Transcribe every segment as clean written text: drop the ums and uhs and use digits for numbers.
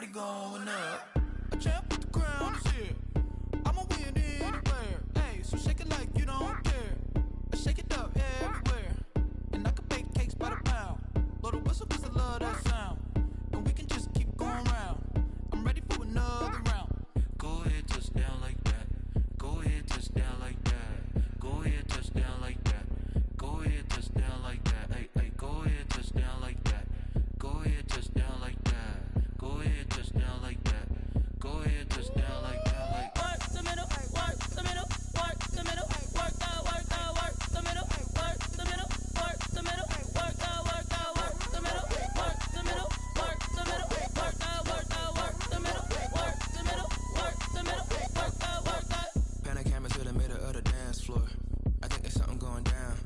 party going up. A champ with the crown is here. I'ma win anywhere. Hey, so shake it like you don't care. I shake it up everywhere. And I can bake cakes by the pound. Blow the whistle 'cause I love that sound. And we can just keep going round. I'm ready for another round. Go ahead, touch down like that. Go ahead, touch down like that. Go ahead, touch down like that. Go ahead, touch down like that. Hey, hey, go ahead, touch down like that. Go ahead, touch down like that. Go ahead, touch down like that. Go ahead, touch down like that. Like work the middle, work the middle, work the middle, work the middle, work the middle, work the middle, work the middle, work the middle, work the middle, work the middle, work the middle, work the middle, work the. Pan a camera to the middle of the dance floor. I think there's something going down.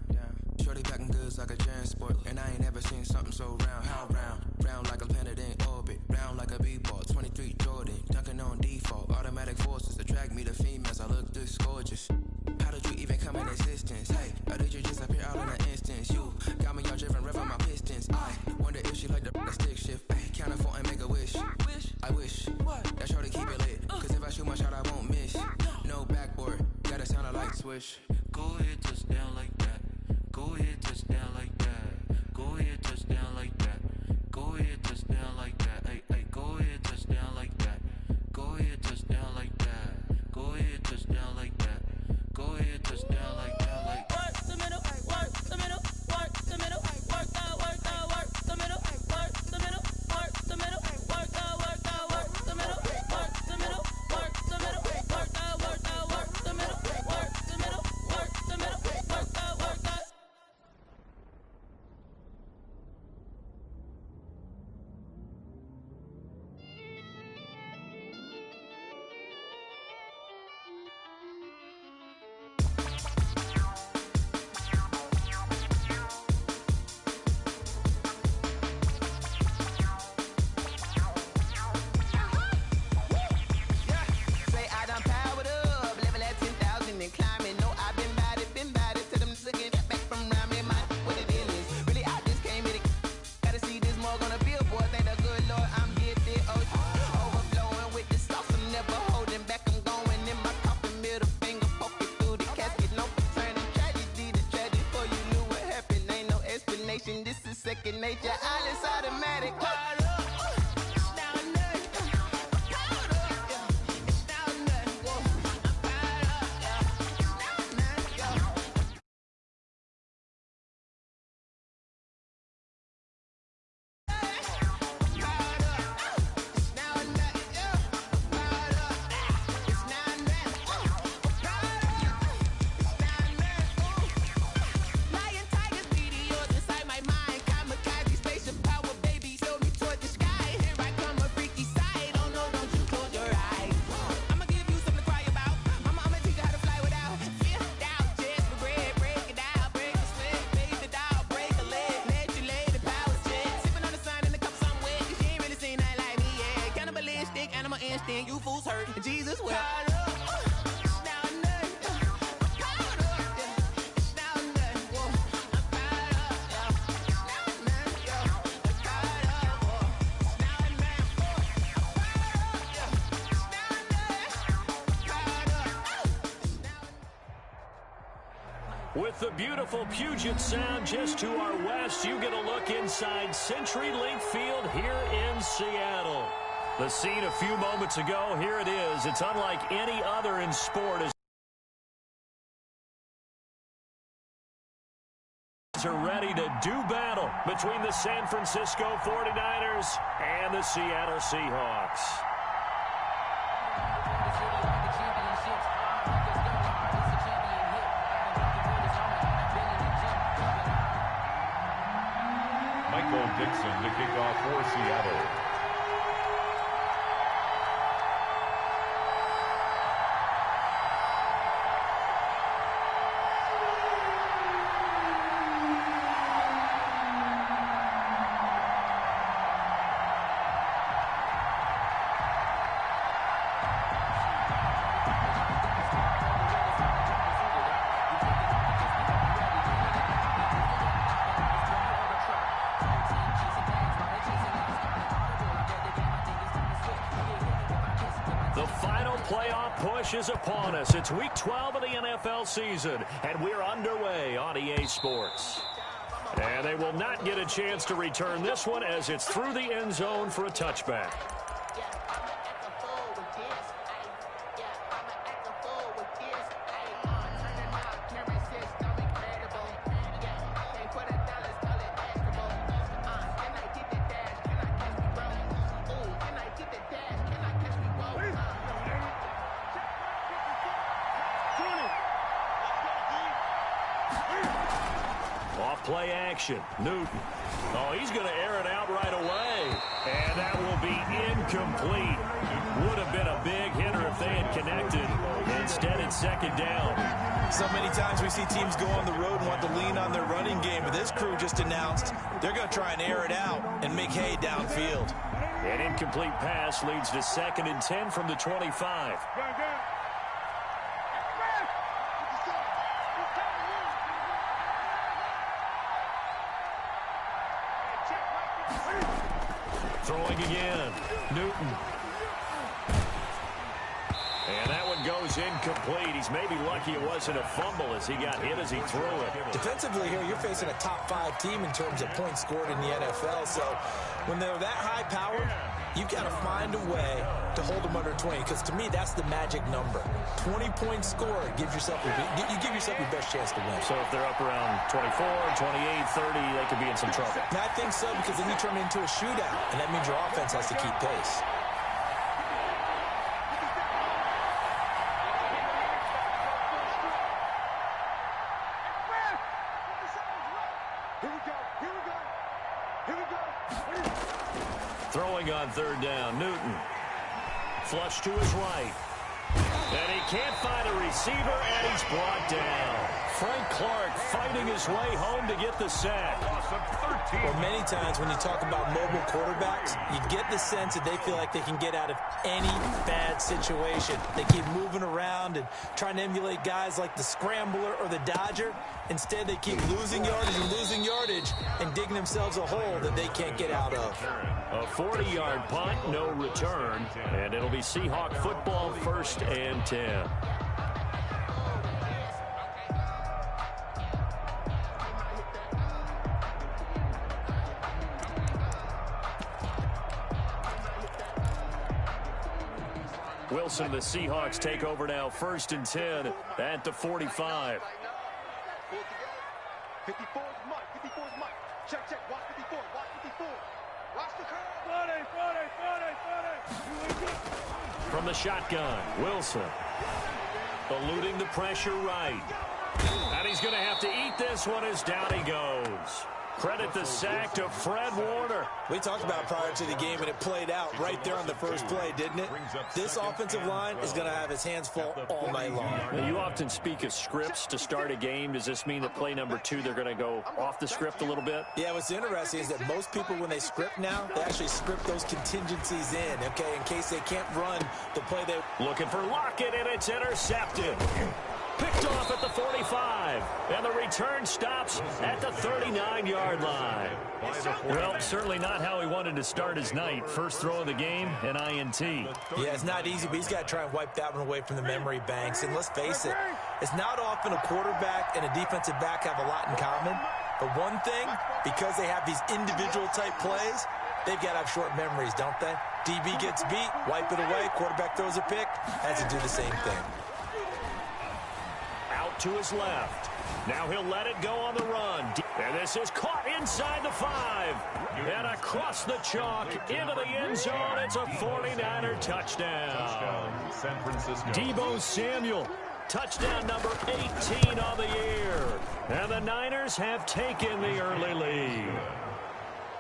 Shorty packing goods like a transport, and I ain't never seen something so round. How round? Round like a planet in orbit, round like a b-ball. 23 Jordan, dunking on default. Automatic forces attract me to females. I look this gorgeous. How did you even come in existence? Hey, or did you just appear out in an instance? You got me all driven, revving my pistons. I wonder if she like the stick shift. Hey, count it for and make a wish. I wish that shorty keep it lit. 'Cause if I shoot my shot, I won't miss. No backboard, gotta sound a light switch. Go ahead, touch down like that. Go ahead, touch down like that. Go ahead, touch down like that. Go ahead, touch down like that. Hey, hey, go ahead, touch down like that. Go ahead, touch down like that. Go ahead, touch down like that. Go ahead, touch down like that. Like work the middle, work the middle, work the middle, work the middle, work the middle, work the middle, work the middle, work the middle, work the middle, work the middle, work the middle, work the middle, work the middle, work the middle, work the. This is second nature, all is automatic. You fools hurt, Jesus will. With the beautiful Puget Sound just to our west, you get a look inside CenturyLink Field here in Seattle. The scene a few moments ago, here it is. It's unlike any other in sport. Are ready to do battle between the San Francisco 49ers and the Seattle Seahawks. Michael Dixon to kick off for Seattle. playoff push is upon us. It's Week 12 of the NFL season, and we're underway on EA Sports. And they will not get a chance to return this one as it's through the end zone for a touchback. Play action. Newton. Oh, he's going to air it out right away. And that will be incomplete. Would have been a big hitter if they had connected. Instead, it's second down. So many times we see teams go on the road and want to lean on their running game, but this crew just announced they're going to try and air it out and make hay downfield. An incomplete pass leads to 2nd and 10 from the 25. Throwing again. Newton. And that one goes incomplete. He's maybe lucky it wasn't a fumble as he got hit as he threw it. Defensively here, you're facing a top-5 team in terms of points scored in the NFL. So when they're that high-powered, you've got to find a way to hold them under 20. Because to me, that's the magic number. 20 points scored gives yourself you give yourself your best chance to win. So if they're up around 24, 28, 30, they could be in some trouble. And I think so, because then you turn it into a shootout, and that means your offense has to keep pace. Throwing on 3rd down, Newton. Flush to his right. And he can't find a receiver, and he's brought down. Frank Clark fighting his way home to get the sack. Well, many times when you talk about mobile quarterbacks, you get the sense that they feel like they can get out of any bad situation. They keep moving around and trying to emulate guys like the Scrambler or the Dodger. Instead, they keep losing yardage and digging themselves a hole that they can't get out of. A 40-yard punt, no return, and it'll be Seahawk football, 1st and 10. Wilson, the Seahawks take over now, 1st and 10 at the 45. 54 is Mike. 54 is Mike. Check, check. Watch 54. Watch 54. Watch the curve. 40. From the shotgun, Wilson. Eluding the pressure right. And he's going to have to eat this one as down he goes. Credit the sack to Fred Warner. We talked about it prior to the game, and it played out right there on the first play, didn't it? This offensive line is going to have his hands full all night long. Now, you often speak of scripts to start a game. Does this mean that play number 2, they're going to go off the script a little bit? Yeah, what's interesting is that most people, when they script now, they actually script those contingencies in, okay, in case they can't run the play they... Looking for Lockett, and it's intercepted. Picked off at the 45, and the return stops at the 39-yard line. Well, certainly not how he wanted to start his night. First throw of the game, an INT. Yeah, it's not easy, but he's got to try and wipe that one away from the memory banks. And let's face it, it's not often a quarterback and a defensive back have a lot in common. But one thing, because they have these individual-type plays, they've got to have short memories, don't they? DB gets beat, wipe it away, quarterback throws a pick, has to do the same thing. Out to his left. Now he'll let it go on the run. And this is caught inside the 5. And across the chalk into the end zone. It's a 49er touchdown. San Francisco. Deebo Samuel. Touchdown number 18 on the year. And the Niners have taken the early lead.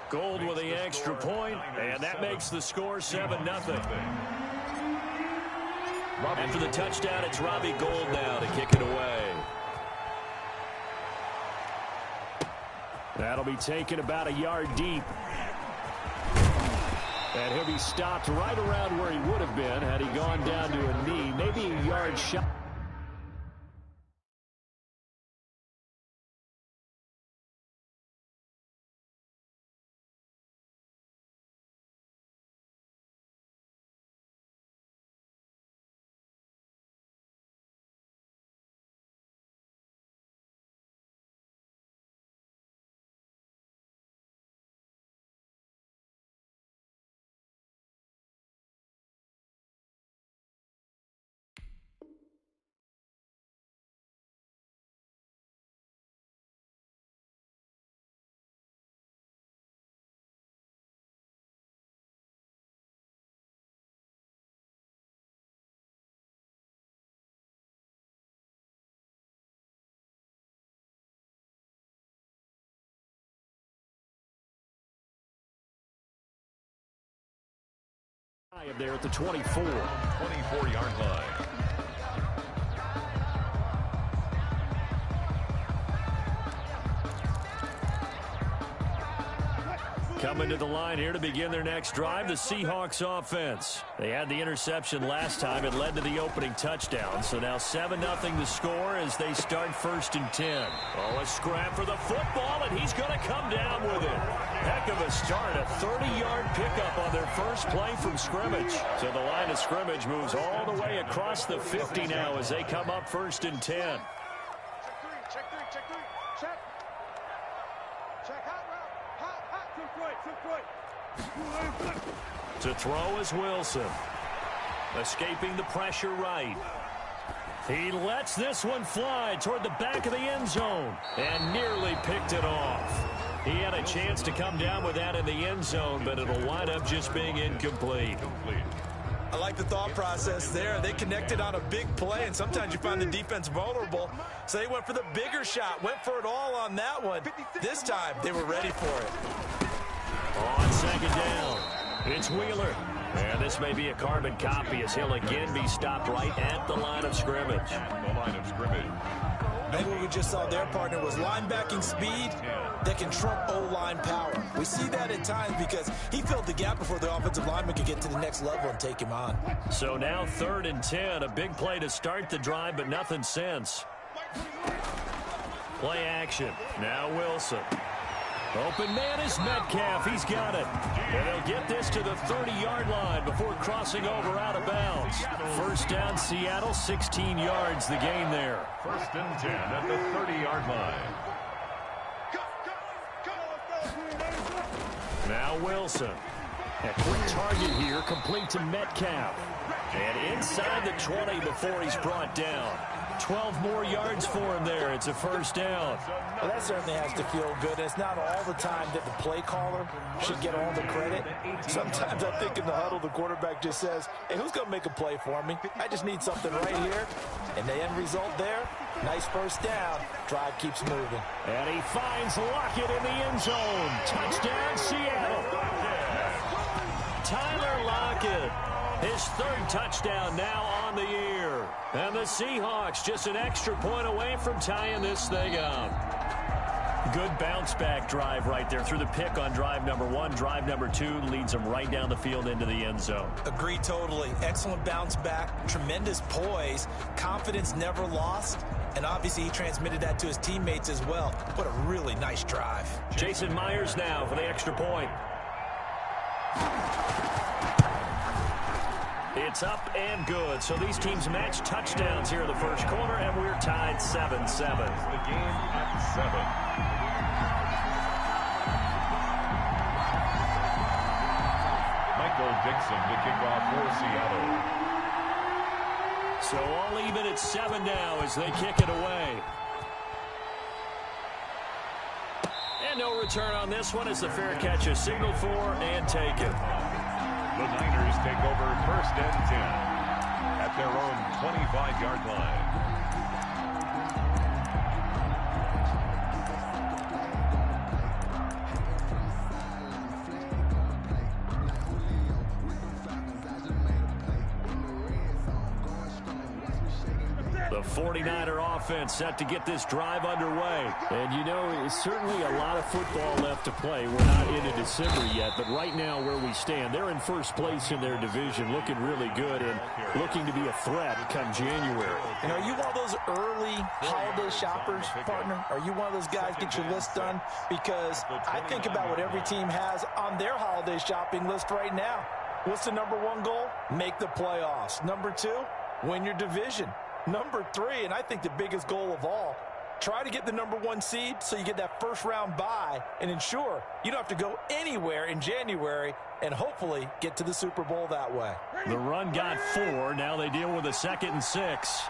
Gold with the extra point, and that makes the score 7-0. After the touchdown, it's Robbie Gould now to kick it away. That'll be taken about a yard deep. And he'll be stopped right around where he would have been had he gone down to a knee, maybe a yard shy. There at the 24. 24-yard line. Coming to the line here to begin their next drive, the Seahawks offense. They had the interception last time. It led to the opening touchdown. So now 7-0 the score as they start 1st and 10. Oh, a scrap for the football, and he's going to come down with it. Heck of a start. A 30-yard pickup on their first play from scrimmage. So the line of scrimmage moves all the way across the 50 now as they come up 1st and 10. Check three, check three. Check hot route. Hot. Took right. To throw is Wilson. Escaping the pressure right. He lets this one fly toward the back of the end zone and nearly picked it off. He had a chance to come down with that in the end zone, but it'll wind up just being incomplete. I like the thought process there. They connected on a big play, and sometimes you find the defense vulnerable. So they went for the bigger shot, went for it all on that one. This time, they were ready for it. On 2nd down, it's Wheeler. And this may be a carbon copy as he'll again be stopped right at the line of scrimmage. The line of scrimmage. Maybe what we just saw their partner was linebacking speed that can trump O-line power. We see that at times because he filled the gap before the offensive lineman could get to the next level and take him on. So now 3rd and 10, a big play to start the drive, but nothing since. Play action. Now Wilson. Open man is Metcalf. He's got it. And they'll get this to the 30-yard line before crossing over out of bounds. 1st down, Seattle, 16 yards the gain there. 1st and 10 at the 30-yard line. Now Wilson. A quick target here, complete to Metcalf. And inside the 20 before he's brought down. 12 more yards for him there. It's a 1st down. Well, that certainly has to feel good. It's not all the time that the play caller should get all the credit. Sometimes I think in the huddle, the quarterback just says, hey, who's going to make a play for me? I just need something right here. And the end result there, nice 1st down. Drive keeps moving. And he finds Lockett in the end zone. Touchdown, Seattle. Tyler Lockett. His 3rd touchdown now on the year. And the Seahawks just an extra point away from tying this thing up. Good bounce-back drive right there through the pick on drive number 1. Drive number 2 leads them right down the field into the end zone. Agree totally. Excellent bounce back. Tremendous poise. Confidence never lost. And obviously he transmitted that to his teammates as well. What a really nice drive. Jason Myers now for the extra point. It's up and good. So these teams match touchdowns here in the 1st quarter, and we're tied 7-7. The game at 7. Michael Dixon to kick off for Seattle. So all even at 7 now as they kick it away. And no return on this one as the fair catch is signaled for and taken. The Niners take over 1st and 10 at their own 25-yard line. The 49er offense set to get this drive underway. And, you know, it's certainly a lot of football left to play. We're not into December yet, but right now where we stand, they're in 1st place in their division, looking really good and looking to be a threat come January. And are you one of those early holiday shoppers, partner? Are you one of those guys get your list done? Because I think about what every team has on their holiday shopping list right now. What's the number 1 goal? Make the playoffs. Number 2, win your division. Number 3, and I think the biggest goal of all, try to get the number 1 seed so you get that 1st round bye and ensure you don't have to go anywhere in January and hopefully get to the Super Bowl that way. The run got 4. Now they deal with a 2nd and 6.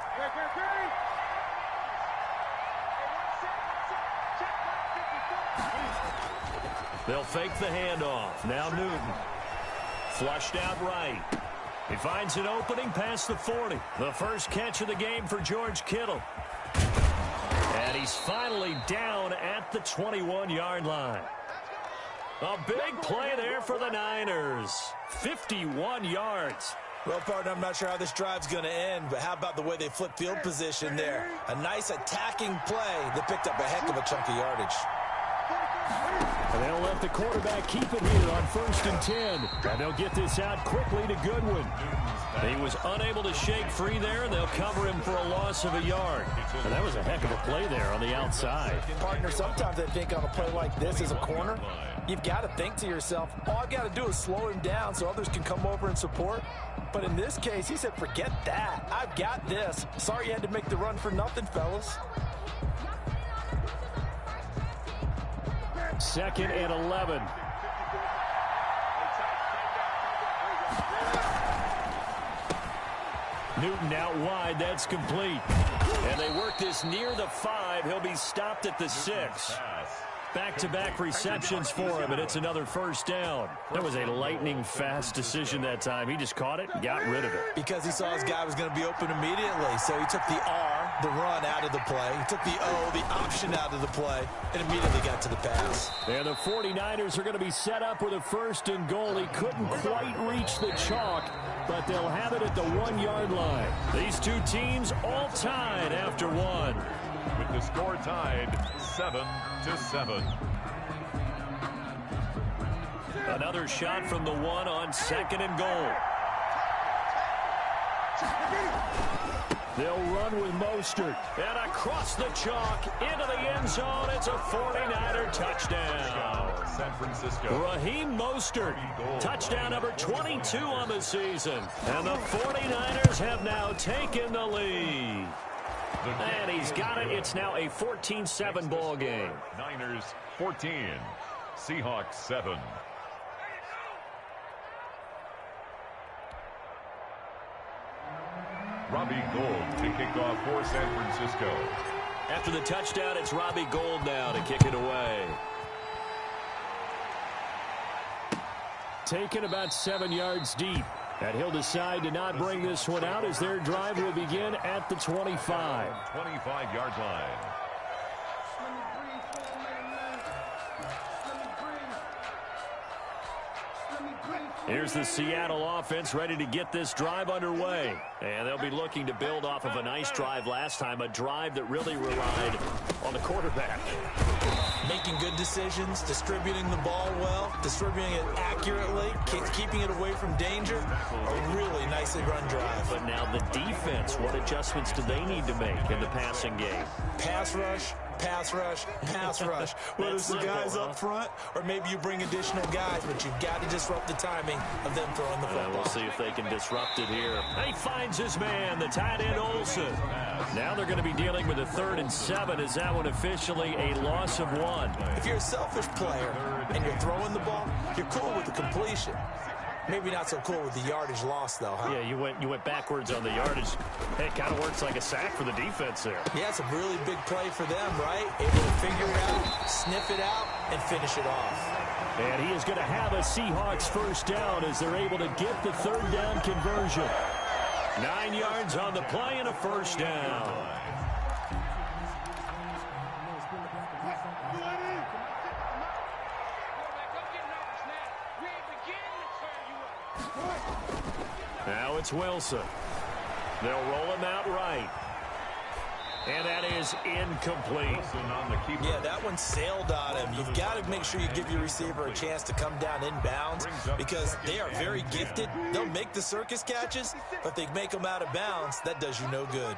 They'll fake the handoff. Now Newton. Flushed out right. He finds an opening past the 40. The first catch of the game for George Kittle. And he's finally down at the 21-yard line. A big play there for the Niners. 51 yards. Well, partner, I'm not sure how this drive's going to end, but how about the way they flip field position there? A nice attacking play that picked up a heck of a chunk of yardage. And they'll let the quarterback keep it here on 1st and 10. And they'll get this out quickly to Goodwin. He was unable to shake free there, and they'll cover him for a loss of a yard. And that was a heck of a play there on the outside. Partner, sometimes I think on a play like this as a corner, you've got to think to yourself, all I've got to do is slow him down so others can come over and support. But in this case, he said, forget that. I've got this. Sorry you had to make the run for nothing, fellas. 2nd and 11. Newton out wide. That's complete. And they work this near the 5. He'll be stopped at the 6. Back-to-back receptions for him, and it's another 1st down. That was a lightning-fast decision that time. He just caught it and got rid of it. Because he saw his guy was going to be open immediately, so he took the R, the run, out of the play. He took the O, the option, out of the play, and immediately got to the pass. And the 49ers are going to be set up with a 1st and goal. He couldn't quite reach the chalk, but they'll have it at the 1-yard line. These two teams all tied after 1. With the score tied 7-7. Another shot from the 1 on 2nd and goal. They'll run with Mostert. And across the chalk into the end zone. It's a 49er touchdown. San Francisco. Raheem Mostert. Touchdown number 22 on the season. And the 49ers have now taken the lead. And he's got it. It's now a 14-7 ball game. Niners 14. Seahawks 7. Robbie Gould to kick off for San Francisco. After the touchdown, it's Robbie Gould now to kick it away. Taken about 7 yards deep. And he'll decide to not bring this one out as their drive will begin at the 25. 25-yard line. Here's the Seattle offense ready to get this drive underway. And they'll be looking to build off of a nice drive last time, a drive that really relied on the quarterback. Making good decisions, distributing the ball well, distributing it accurately, keeping it away from danger. A really nicely run drive. But now the defense, what adjustments do they need to make in the passing game? Pass rush, pass rush, pass rush. Whether it's the guys up front or maybe you bring additional guys, but you've got to disrupt the timing of them throwing the football. We'll see if they can disrupt it here. He finds his man, the tight end Olsen. Now they're going to be dealing with a 3rd and 7. Is that one officially a loss of 1? If you're a selfish player and you're throwing the ball, you're cool with the completion. Maybe not so cool with the yardage loss, though, huh? Yeah, you went backwards on the yardage. Hey, it kind of works like a sack for the defense there. Yeah, it's a really big play for them, right? Able to figure it out, sniff it out, and finish it off. And he is going to have a Seahawks 1st down as they're able to get the 3rd down conversion. 9 yards on the play and a 1st down. Now it's Wilson. They'll roll him out right. And that is incomplete. Yeah, that one sailed on him. You've got to make sure you give your receiver a chance to come down inbounds because they are very gifted. They'll make the circus catches, but if they make them out of bounds, that does you no good.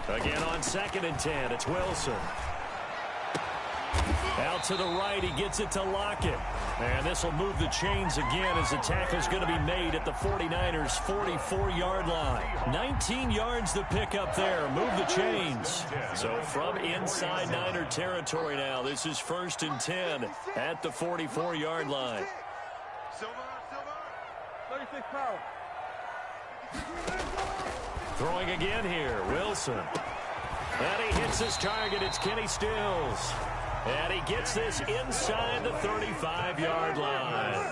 Again on 2nd and 10, it's Wilson. Out to the right, he gets it to Lockett. And this will move the chains again as the tackle's going to be made at the 49ers' 44-yard line. 19 yards to pick up there. Move the chains. So from inside Niner territory now, this is 1st and 10 at the 44-yard line. Throwing again here, Wilson. And he hits his target. It's Kenny Stills. And he gets this inside the 35-yard line.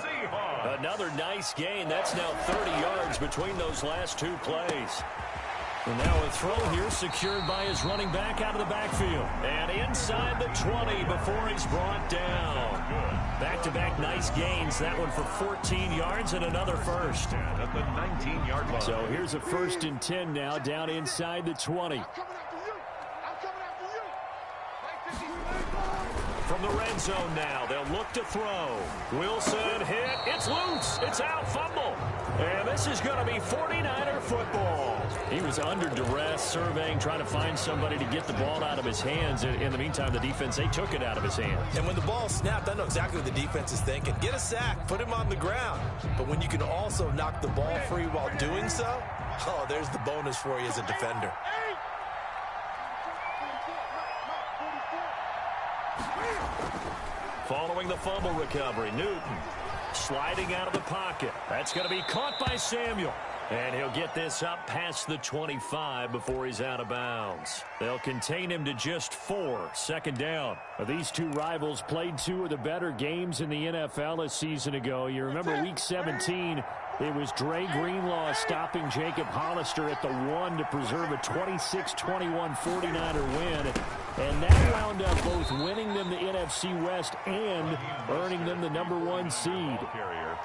Another nice gain. That's now 30 yards between those last two plays. And now a throw here secured by his running back out of the backfield. And inside the 20 before he's brought down. Back-to-back nice gains. That one for 14 yards and another first. At the 19-yard line. So here's a 1st and 10 now down inside the 20. From the red zone now, they'll look to throw. Wilson hit. It's loose. It's out. Fumble. And this is going to be 49er football. He was under duress, surveying, trying to find somebody to get the ball out of his hands. In the meantime, the defense, they took it out of his hands. And when the ball snapped, I know exactly what the defense is thinking. Get a sack. Put him on the ground. But when you can also knock the ball free while doing so, oh, there's the bonus for you as a defender. Following the fumble recovery, Newton sliding out of the pocket. That's going to be caught by Samuel. And he'll get this up past the 25 before he's out of bounds. They'll contain him to just 4. 2nd down. These two rivals played 2 of the better games in the NFL a season ago. You remember Week 17, it was Dre Greenlaw stopping Jacob Hollister at the 1 to preserve a 26-21 49er win. And that wound up both winning them the NFC West and earning them the #1 seed.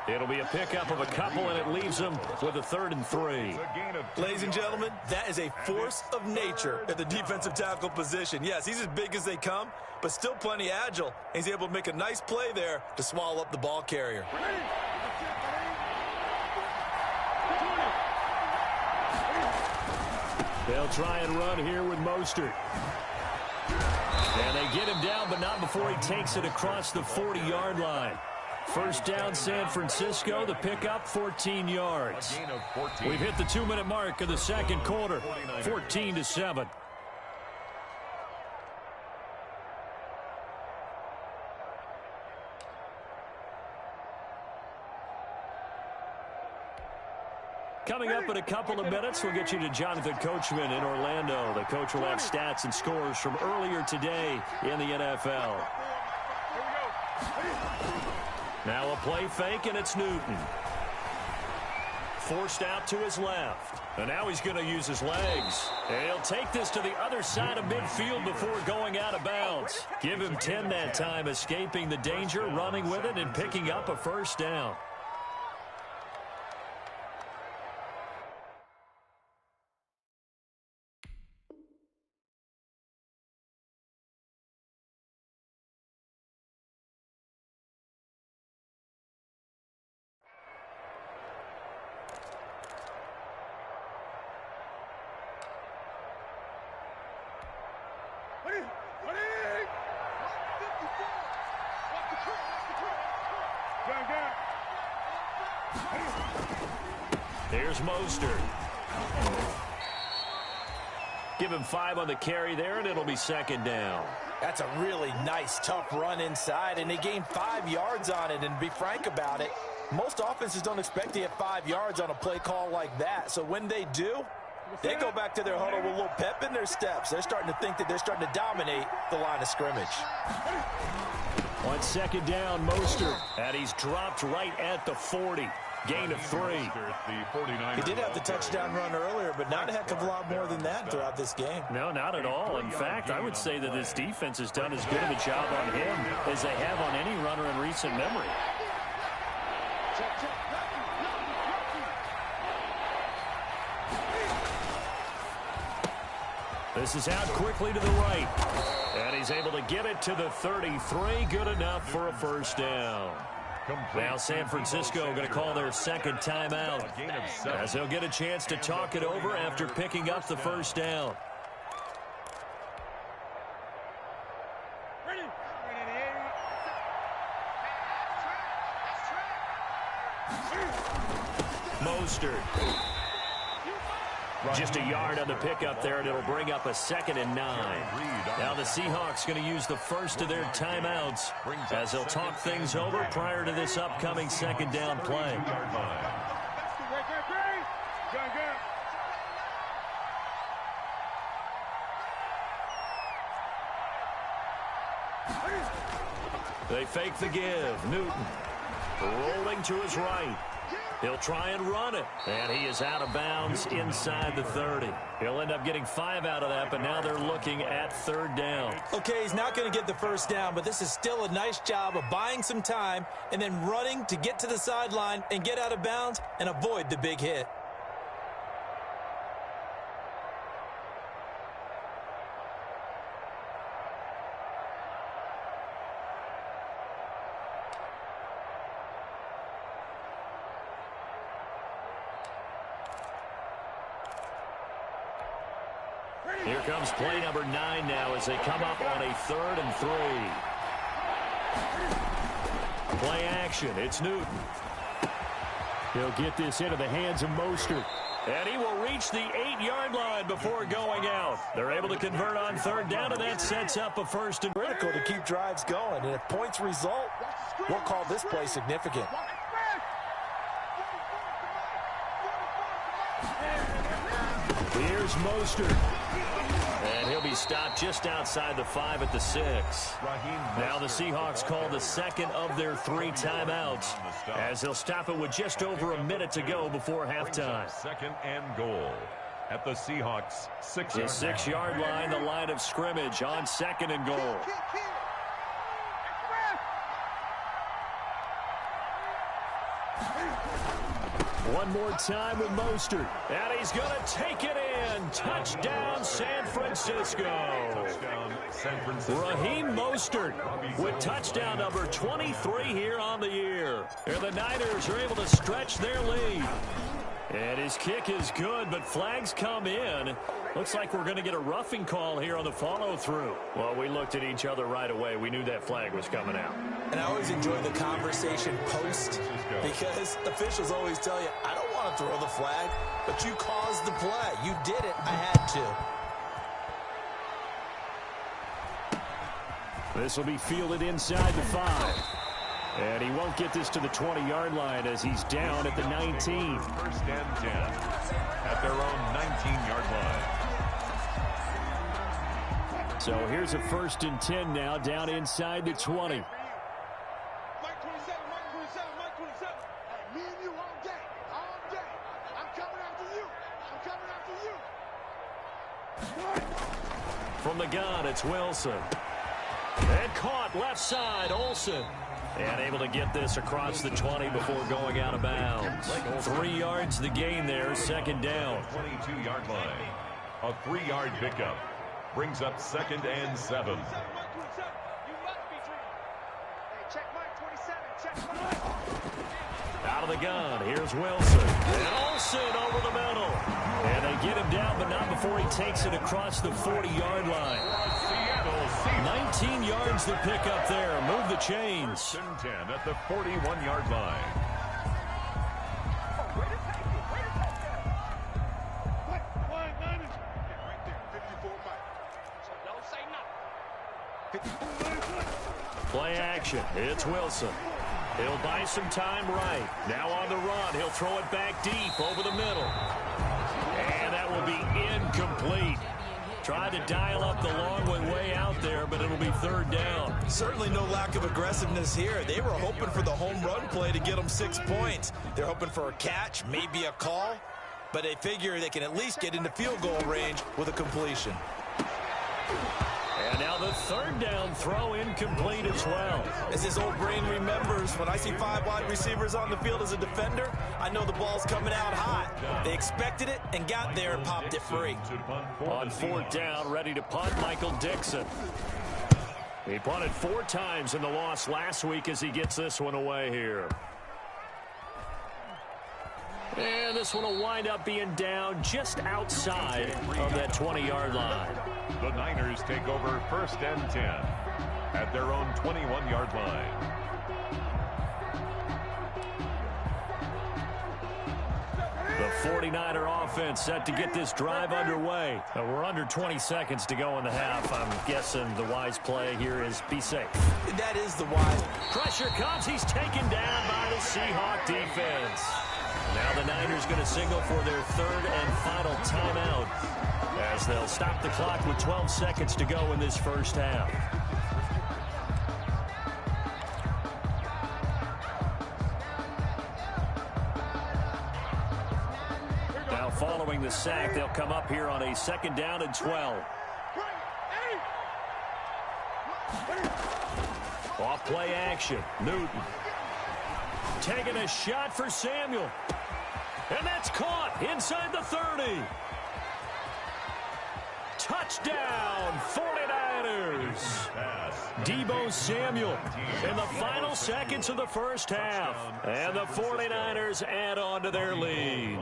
It'll be a pickup of a couple, and it leaves them with a 3rd and 3. Ladies and gentlemen, that is a force of nature at the defensive tackle position. Yes, he's as big as they come, but still plenty agile. He's able to make a nice play there to swallow up the ball carrier. They'll try and run here with Mostert. And they get him down, but not before he takes it across the 40-yard line. 1st down, San Francisco. The pickup, 14 yards. We've hit the 2-minute mark of the 2nd quarter, 14-7. Coming up in a couple of minutes, we'll get you to Jonathan Coachman in Orlando. The coach will have stats and scores from earlier today in the NFL. Now a play fake, and it's Newton. Forced out to his left. And now he's going to use his legs. And he'll take this to the other side of midfield before going out of bounds. Give him 10 that time, escaping the danger, running with it, and picking up a 1st down. Here's Mostert. Give him 5 on the carry there, and it'll be 2nd down. That's a really nice, tough run inside, and they gained 5 yards on it. And to be frank about it, most offenses don't expect to get 5 yards on a play call like that. So when they do, they go back to their huddle with a little pep in their steps. They're starting to think that they're starting to dominate the line of scrimmage. On 2nd down, Mostert. And he's dropped right at the 40. Gain of 3. He did have the touchdown run earlier, but not a heck of a lot more than that throughout this game. No, not at all. In fact, I would say that this defense has done as good of a job on him as they have on any runner in recent memory. This is out quickly to the right. And he's able to get it to the 33. Good enough for a 1st down. Now San Francisco going to call their 2nd timeout, as they'll get a chance to talk it over after picking up the 1st down. Mostert. Just a yard on the pickup there, and it'll bring up a 2nd and 9. Now the Seahawks going to use the 1st of their timeouts as they'll talk things over prior to this upcoming 2nd down play. They fake the give. Newton rolling to his right. He'll try and run it. And he is out of bounds inside the 30. He'll end up getting 5 out of that, but now they're looking at 3rd down. Okay, he's not going to get the first down, but this is still a nice job of buying some time and then running to get to the sideline and get out of bounds and avoid the big hit. Here comes play number 9 now as they come up on a 3rd and 3. Play action. It's Newton. He'll get this into the hands of Mostert. And he will reach the 8-yard line before going out. They're able to convert on 3rd down, and that sets up a 1st and critical to keep drives going. And if points result, we'll call this play significant. Here's Mostert. And he'll be stopped just outside the 5 at the 6. Now the Seahawks call the 2nd of their 3 timeouts as they'll stop it with just over a minute to go before halftime. 2nd and goal at the Seahawks 6-yard line. The 6-yard line, the line of scrimmage on 2nd and goal. One more time with Mostert. And he's going to take it in. Touchdown, San Francisco. Touchdown, San Francisco. Raheem Mostert with touchdown number 23 here on the year. And the Niners are able to stretch their lead. And his kick is good, but flags come in. Looks like we're going to get a roughing call here on the follow-through. Well, we looked at each other right away. We knew that flag was coming out. And I always enjoy the conversation post because officials always tell you, I don't want to throw the flag, but you caused the play. You did it. I had to. This will be fielded inside the 5. And he won't get this to the 20-yard line as he's down at the 19. 1st and 10 at their own 19-yard line. So here's a 1st and 10 now down inside the 20. Mike 27, Mike 27, Mike 27. Me and you all day, all day. I'm coming after you. I'm coming after you. From the gun, it's Wilson. And caught left side, Olsen. And able to get this across the 20 before going out of bounds. 3 yards the gain there, 2nd down. 22-yard line. A 3-yard pickup brings up 2nd and 7. Out of the gun, here's Wilson. And Olsen over the middle. And they get him down, but not before he takes it across the 40-yard line. 19 yards the pick up there. Move the chains. 1st and 10 at the 41-yard line. Play action. It's Wilson. He'll buy some time right. Now on the run. He'll throw it back deep over the middle. And that will be incomplete. Tried to dial up the long way out there, but it'll be 3rd down. Certainly no lack of aggressiveness here. They were hoping for the home run play to get them 6 points. They're hoping for a catch, maybe a call, but they figure they can at least get into field goal range with a completion. And now the 3rd down throw incomplete as well. As his old brain remembers, when I see 5 wide receivers on the field as a defender, I know the ball's coming out hot. They expected it and got there and popped it free. On 4th down, ready to punt, Michael Dixon. He punted 4 times in the loss last week as he gets this one away here. And this one will wind up being down just outside of that 20-yard line. The Niners take over 1st and 10 at their own 21-yard line. The 49er offense set to get this drive underway. We're under 20 seconds to go in the half. I'm guessing the wise play here is be safe. That is the wise. Pressure comes. He's taken down by the Seahawk defense. Now the Niners going to signal for their 3rd and final timeout as they'll stop the clock with 12 seconds to go in this first half. the sack. They'll come up here on a 2nd down and 12. Off play action. Newton. Taking a shot for Samuel. And that's caught inside the 30. Touchdown, 49ers. Deebo Samuel in the final seconds of the first half. And the 49ers add on to their lead.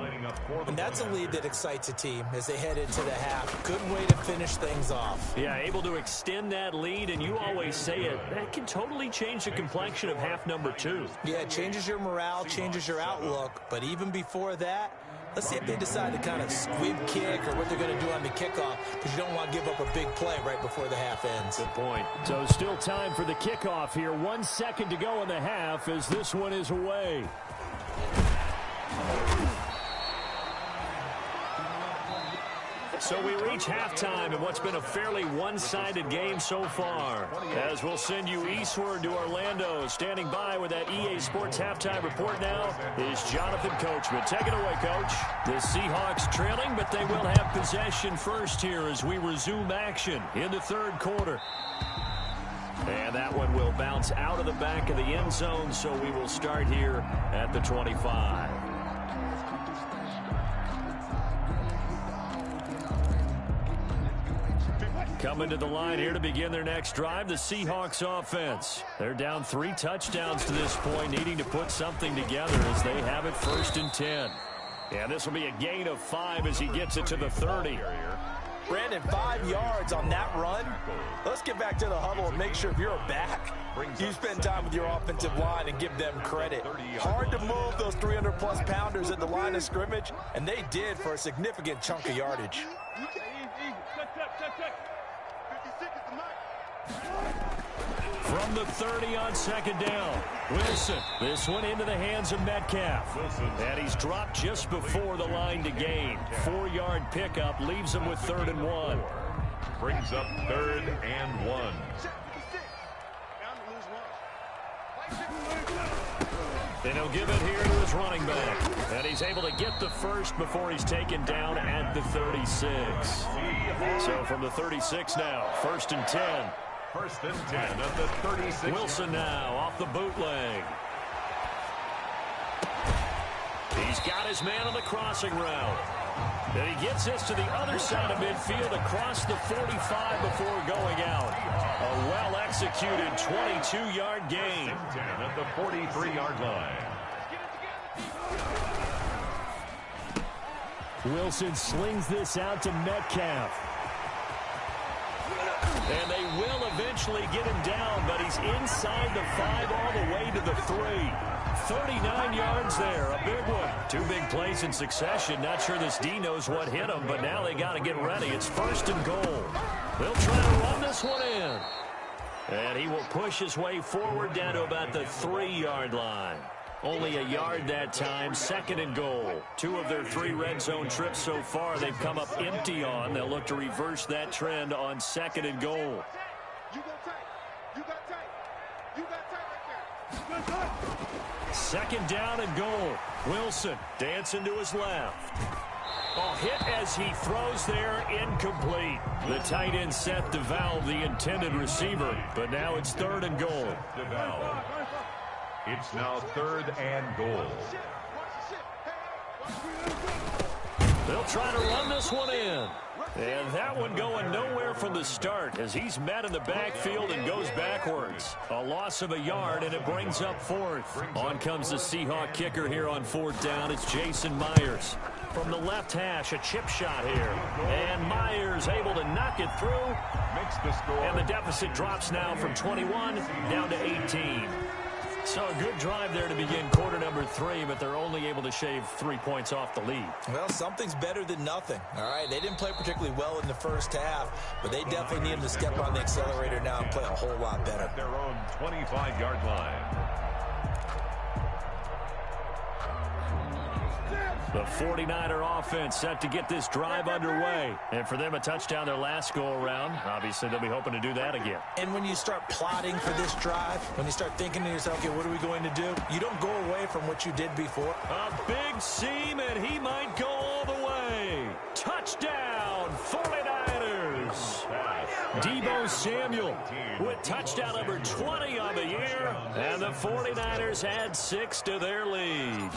And that's a lead that excites a team as they head into the half. Good way to finish things off. Yeah, able to extend that lead, and you always say it, that can totally change the complexion of half number 2. Yeah, it changes your morale, changes your outlook. But even before that, let's see if they decide to kind of squib kick or what they're going to do on the kickoff, because you don't want to give up a big play right before the half ends. Good point. So still time for the kickoff here. 1 second to go in the half as this one is away. So we reach halftime in what's been a fairly one-sided game so far. As we'll send you eastward to Orlando. Standing by with that EA Sports halftime report now is Jonathan Coachman. Take it away, Coach. The Seahawks trailing, but they will have possession first here as we resume action in the 3rd quarter. And that one will bounce out of the back of the end zone, so we will start here at the 25. Coming to the line here to begin their next drive, the Seahawks offense. They're down 3 touchdowns to this point, needing to put something together as they have it 1st and 10. Yeah, this will be a gain of 5 as he gets it to the 30. Brandon, 5 yards on that run. Let's get back to the huddle and make sure if you're a back, you spend time with your offensive line and give them credit. Hard to move those 300-plus pounders at the line of scrimmage, and they did for a significant chunk of yardage. From the 30 on 2nd down, Wilson. This one into the hands of Metcalf. And he's dropped just before the line to gain. 4-yard pickup leaves him with 3rd and 1. Brings up 3rd and 1. And he'll give it here to his running back. And he's able to get the first before he's taken down at the 36. So from the 36 now, 1st and 10. 1st and 10 at the 36. Wilson now off the bootleg. He's got his man on the crossing route. And he gets this to the other side of midfield across the 45 before going out. A well-executed 22-yard gain. 10 at the 43-yard line. Wilson slings this out to Metcalf. And they will eventually get him down, but he's inside the 5 all the way to the 3. 39 yards there, a big one. 2 big plays in succession. Not sure this D knows what hit him, but now they got to get ready. It's 1st and goal. They'll try to run this one in. And he will push his way forward down to about the 3-yard line. Only a yard that time, 2nd and goal. 2 of their 3 red zone trips so far they've come up empty on. They'll look to reverse that trend on 2nd and goal. You got tight. You got tight. You got tight right there. 2nd down and goal. Wilson dancing to his left. Oh, hit as he throws there, incomplete. The tight end set to valve the intended receiver, but now it's 3rd and goal. It's now 3rd and goal. They'll try to run this one in. And that one going nowhere from the start as he's met in the backfield and goes backwards. A loss of a yard, and it brings up 4th. On comes the Seahawk kicker here on 4th down. It's Jason Myers. From the left hash, a chip shot here. And Myers able to knock it through. Makes the score. And the deficit drops now from 21 down to 18. So a good drive there to begin quarter number 3, but they're only able to shave 3 points off the lead. Well, something's better than nothing. All right, they didn't play particularly well in the first half, but they definitely need them to step on the accelerator now and play a whole lot better. At their own 25-yard line. The 49er offense set to get this drive underway. And for them, a touchdown their last go-around. Obviously, they'll be hoping to do that again. And when you start plotting for this drive, when you start thinking to yourself, okay, what are we going to do? You don't go away from what you did before. A big seam, and he might go all the way. Touchdown, 49ers. Deebo Samuel with touchdown number 20 on the year. And the 49ers add 6 to their lead.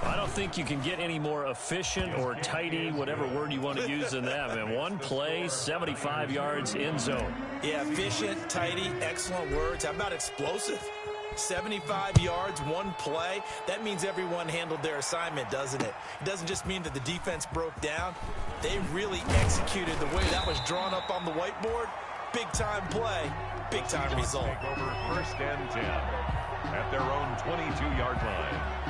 I don't think you can get any more efficient or tidy, whatever word you want to use in that. And one play, 75 yards in zone. Yeah, efficient, tidy, excellent words. How about explosive? 75 yards, one play. That means everyone handled their assignment, doesn't it? It doesn't just mean that the defense broke down. They really executed the way that was drawn up on the whiteboard. Big-time play, big-time result. Over first and 10 at their own 22-yard line.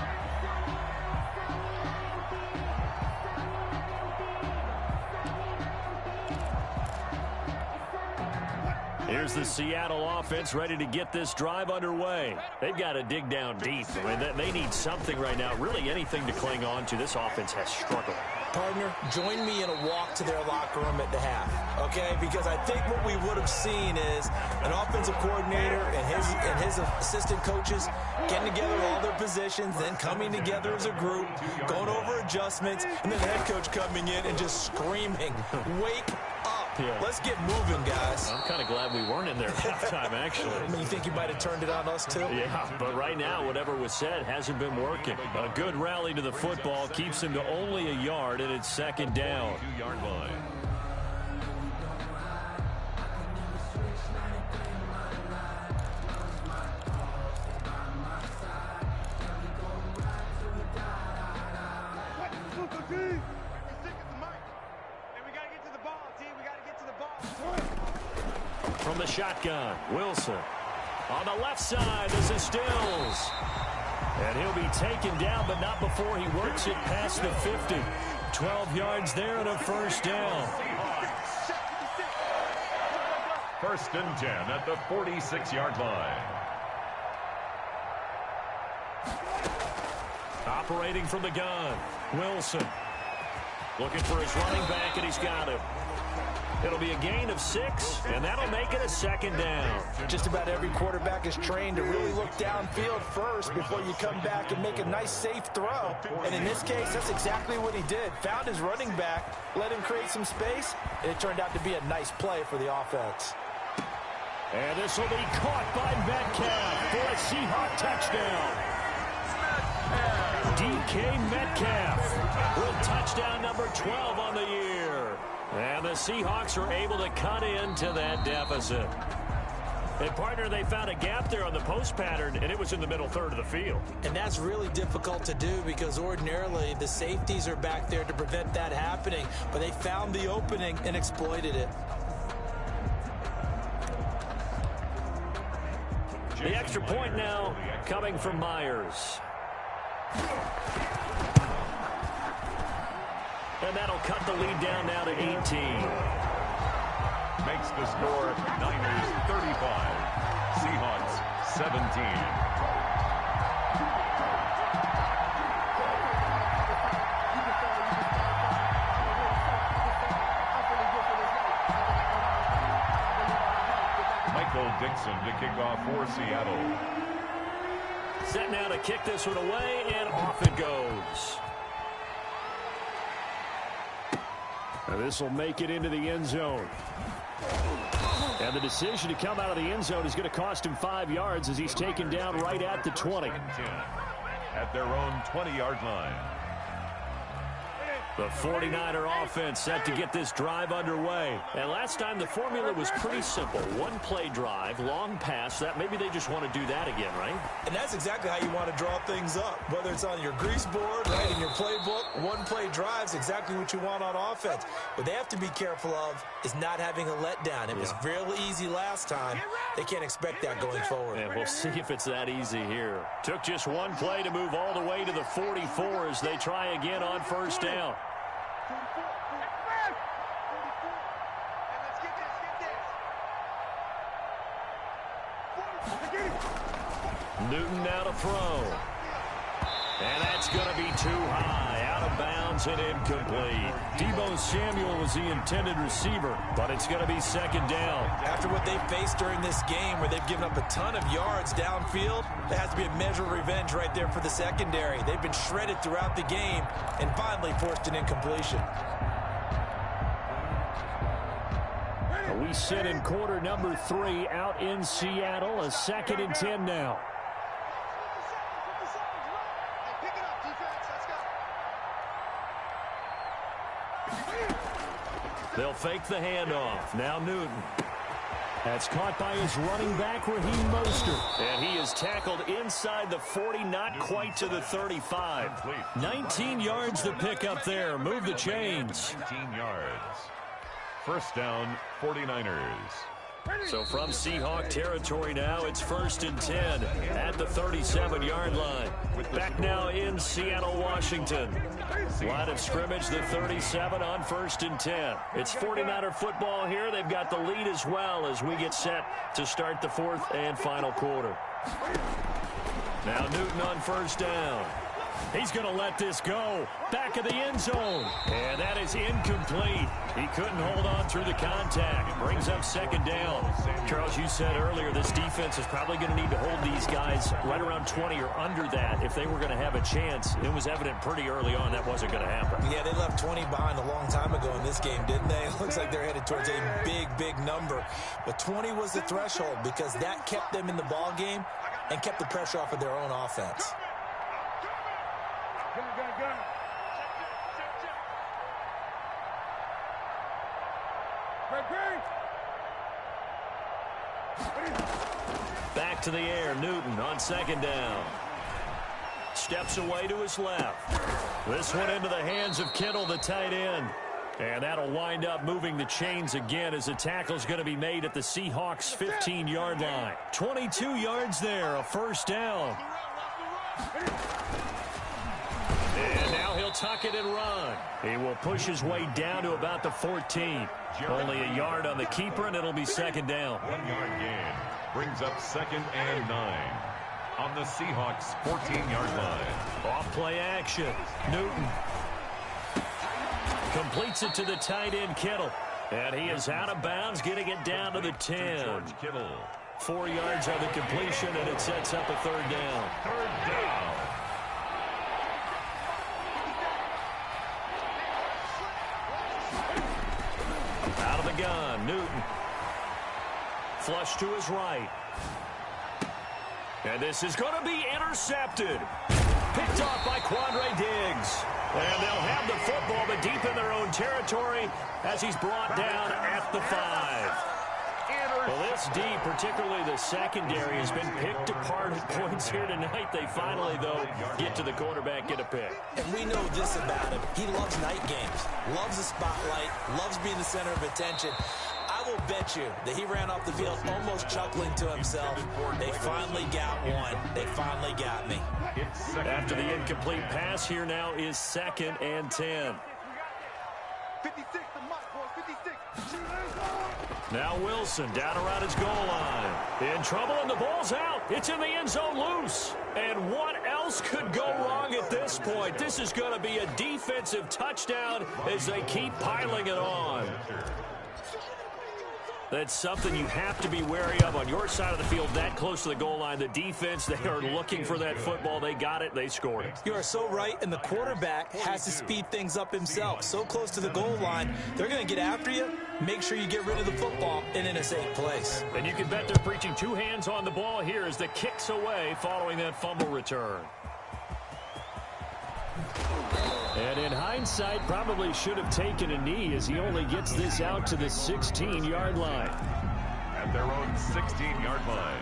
Here's the Seattle offense ready to get this drive underway. They've got to dig down deep. I mean, they need something right now, really anything to cling on to. This offense has struggled. Partner, join me in a walk to their locker room at the half, okay? Because I think what we would have seen is an offensive coordinator and his assistant coaches getting together all their positions, then coming together as a group, going over adjustments, and then the head coach coming in and just screaming, "Wake up. Yeah. Let's get moving, guys." I'm kind of glad we weren't in there at halftime, actually. I mean, you think you might have turned it on us, too? Yeah, but right now, whatever was said hasn't been working. A good rally to the football keeps him to only a yard, and it's second down. 2-yard line. From the shotgun, Wilson. On the left side, this is Stills. And he'll be taken down, but not before he works it past the 50. 12 yards there and a first down. First and 10 at the 46-yard line. Operating from the gun, Wilson. Looking for his running back, and he's got him. It'll be a gain of 6, and that'll make it a second down. Just about every quarterback is trained to really look downfield first before you come back and make a nice, safe throw. And in this case, that's exactly what he did. Found his running back, let him create some space, and it turned out to be a nice play for the offense. And this will be caught by Metcalf for a Seahawk touchdown. DK Metcalf with touchdown number 12 on the year. And the Seahawks are able to cut into that deficit. And, partner, they found a gap there on the post pattern, and it was in the middle third of the field. And that's really difficult to do because ordinarily the safeties are back there to prevent that happening. But they found the opening and exploited it. The extra point now coming from Myers. And that'll cut the lead down now to 18. Makes the score Niners 35, Seahawks 17. Michael Dixon to kick off for Seattle. Set now to kick this one away, and off it goes. This will make it into the end zone. And the decision to come out of the end zone is going to cost him 5 yards as he's taken down right at the 20. At their own 20-yard line. The 49er offense set to get this drive underway. And last time the formula was pretty simple. One play drive, long pass. That maybe they just want to do that again, right? And that's exactly how you want to draw things up. Whether it's on your grease board, right, in your playbook, one play drive's exactly what you want on offense. What they have to be careful of is not having a letdown. It was real easy last time. They can't expect that going forward. And we'll see if it's that easy here. Took just one play to move all the way to the 44 as they try again on first down. Newton now to throw. And that's going to be too high, out of bounds and incomplete. Deebo Samuel was the intended receiver, but it's going to be second down. After what they've faced during this game where they've given up a ton of yards downfield, there has to be a measure of revenge right there for the secondary. They've been shredded throughout the game and finally forced an incompletion. We sit in quarter number 3 out in Seattle, a 2nd and 10 now. They'll fake the handoff. Now Newton. That's caught by his running back, Raheem Mostert. And he is tackled inside the 40, not quite to the 35. 19 yards to pick up there. Move the chains. 19 yards. First down, 49ers. So from Seahawk territory now, it's 1st and 10 at the 37-yard line. Back now in Seattle, Washington. Line of scrimmage, the 37 on 1st and 10. It's 49er football here. They've got the lead as well as we get set to start the 4th and final quarter. Now Newton on 1st down. He's going to let this go. Back of the end zone. And that is incomplete. He couldn't hold on through the contact. Brings up 2nd down. Charles, you said earlier this defense is probably going to need to hold these guys right around 20 or under that if they were going to have a chance. It was evident pretty early on that wasn't going to happen. Yeah, they left 20 behind a long time ago in this game, didn't they? It looks like they're headed towards a big, big number. But 20 was the threshold because that kept them in the ball game and kept the pressure off of their own offense. Back to the air, Newton on 2nd down. Steps away to his left. This one into the hands of Kittle, the tight end. And that'll wind up moving the chains again as the tackle's going to be made at the Seahawks' 15-yard line. 22 yards there, a 1st down. And now he'll tuck it and run. He will push his way down to about the 14. Only a yard on the keeper, and it'll be 2nd down. 1-yard gain brings up 2nd and 9 on the Seahawks' 14-yard line. Off play action. Newton completes it to the tight end, Kittle. And he is out of bounds, getting it down to the 10. George Kittle. 4 yards on the completion, and it sets up a 3rd down. 3rd down. Out of the gun, Newton. Flush to his right. And this is going to be intercepted. Picked off by Quandre Diggs. And they'll have the football, but deep in their own territory as he's brought down at the 5. Well, this D, particularly the secondary, has been picked apart at points here tonight. They finally, though, get to the quarterback, get a pick. And we know this about him. He loves night games, loves the spotlight, loves being the center of attention. I will bet you that he ran off the field almost chuckling to himself. They finally got one. They finally got me. After the incomplete pass, here now is 2nd and 10. 56, the mark, boys, 56. Now Wilson down around his goal line. In trouble, and the ball's out. It's in the end zone loose. And what else could go wrong at this point? This is going to be a defensive touchdown as they keep piling it on. That's something you have to be wary of on your side of the field, that close to the goal line. The defense, they are looking for that football. They got it. They scored it. You are so right, and the quarterback has to speed things up himself. So close to the goal line, they're going to get after you. Make sure you get rid of the football and in a safe place. And you can bet they're preaching 2 hands on the ball here as the kick's away following that fumble return. And in hindsight, probably should have taken a knee as he only gets this out to the 16-yard line. At their own 16-yard line.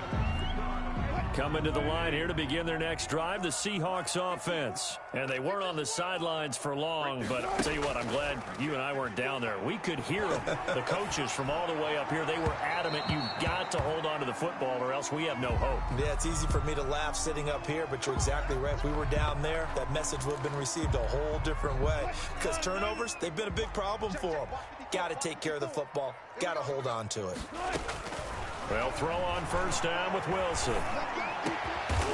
Coming to the line here to begin their next drive, the Seahawks offense. And they weren't on the sidelines for long, but I'll tell you what, I'm glad you and I weren't down there. We could hear them, the coaches from all the way up here. They were adamant, you've got to hold on to the football or else we have no hope. Yeah, it's easy for me to laugh sitting up here, but you're exactly right. If we were down there, that message would have been received a whole different way. Because turnovers, they've been a big problem for them. Got to take care of the football. Got to hold on to it. They'll throw on 1st down with Wilson.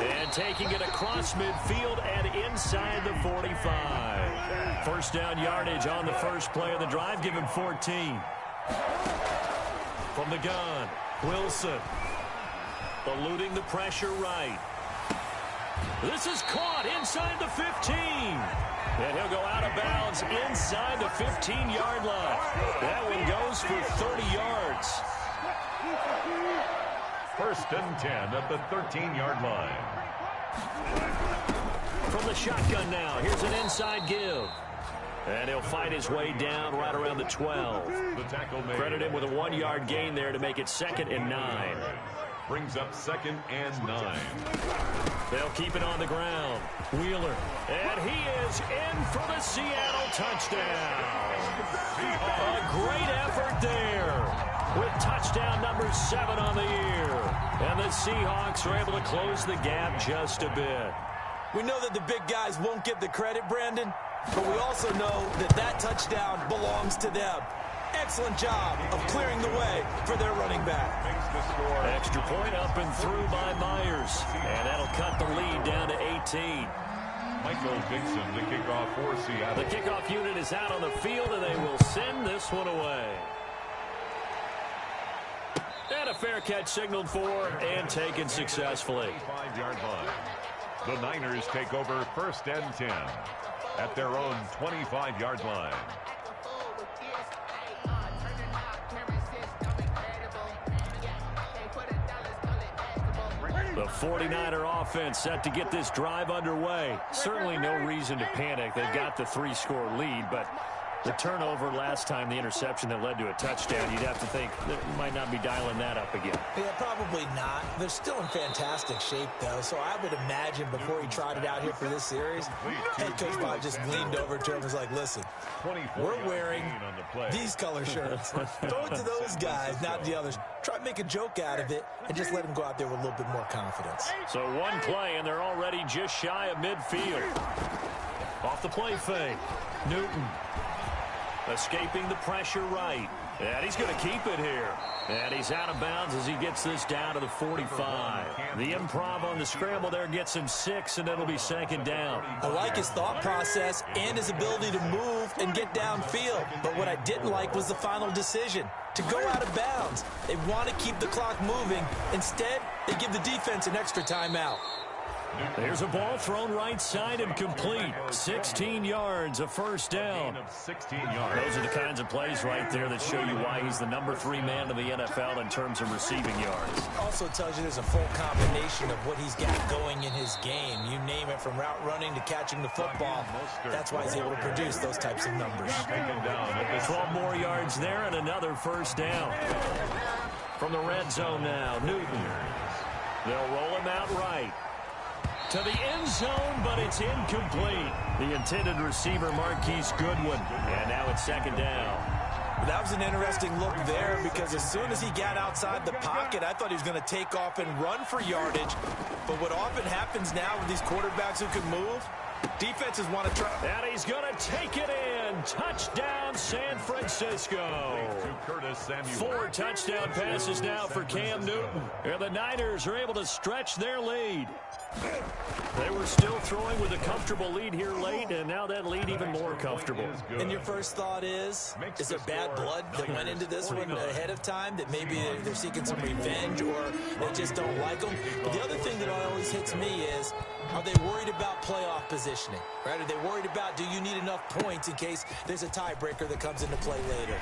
And taking it across midfield and inside the 45. First down yardage on the first play of the drive. Give him 14. From the gun, Wilson. Eluding the pressure right. This is caught inside the 15. And he'll go out of bounds inside the 15-yard line. That one goes for 30 yards. First and 10 at the 13-yard line. From the shotgun now, here's an inside give. And he'll fight his way down right around the 12. The tackle made. Credit him with a 1-yard gain there to make it 2nd and 9. Brings up 2nd and 9. They'll keep it on the ground. Wheeler. And he is in for the Seattle touchdown. A great effort there with touchdown number 7 on the year. And the Seahawks are able to close the gap just a bit. We know that the big guys won't get the credit, Brandon, but we also know that that touchdown belongs to them. Excellent job of clearing the way for their running back. Extra point up and through by Myers. And that'll cut the lead down to 18. Michael Dixon, the kickoff for Seattle. The kickoff unit is out on the field, and they will send this one away. And a fair catch signaled for and taken successfully. 5-yard line. The Niners take over 1st and 10 at their own 25-yard line. The 49er offense set to get this drive underway. Certainly no reason to panic. They've got the 3-score lead, but the turnover last time, the interception that led to a touchdown, you'd have to think that you might not be dialing that up again. Yeah, probably not. They're still in fantastic shape, though, so I would imagine before he trotted out here for this series, head coach Bob just leaned over to him and was like, listen, we're wearing these color shirts. Throw it to those guys, not the others. Try to make a joke out of it and just let them go out there with a little bit more confidence. So one play, and they're already just shy of midfield. Off the play fake, Newton. Escaping the pressure right. And he's going to keep it here. And he's out of bounds as he gets this down to the 45. The improv on the scramble there gets him 6, and it'll be 2nd down. I like his thought process and his ability to move and get downfield. But what I didn't like was the final decision, to go out of bounds. They want to keep the clock moving. Instead, they give the defense an extra timeout. There's a ball thrown right side and complete. 16 yards, a first down. 16 yards. Those are the kinds of plays right there that show you why he's the number 3 man in the NFL in terms of receiving yards. Also tells you there's a full combination of what he's got going in his game. You name it, from route running to catching the football. That's why he's able to produce those types of numbers. 12 more yards there and another first down. From the red zone now, Newton. They'll roll him out right. To the end zone, but it's incomplete. The intended receiver, Marquise Goodwin. And now it's 2nd down. That was an interesting look there, because as soon as he got outside the pocket, I thought he was going to take off and run for yardage. But what often happens now with these quarterbacks who can move, defenses want to try. And he's going to take it in. Touchdown, San Francisco. 4 touchdown passes now for Cam Newton. And the Niners are able to stretch their lead. They were still throwing with a comfortable lead here late, and now that lead even more comfortable. And your first thought is there bad blood that went into this one ahead of time, that maybe they're seeking some revenge or they just don't like them? But the other thing that always hits me is, are they worried about playoff positioning? Right? Are they worried about, do you need enough points in case there's a tiebreaker that comes into play later?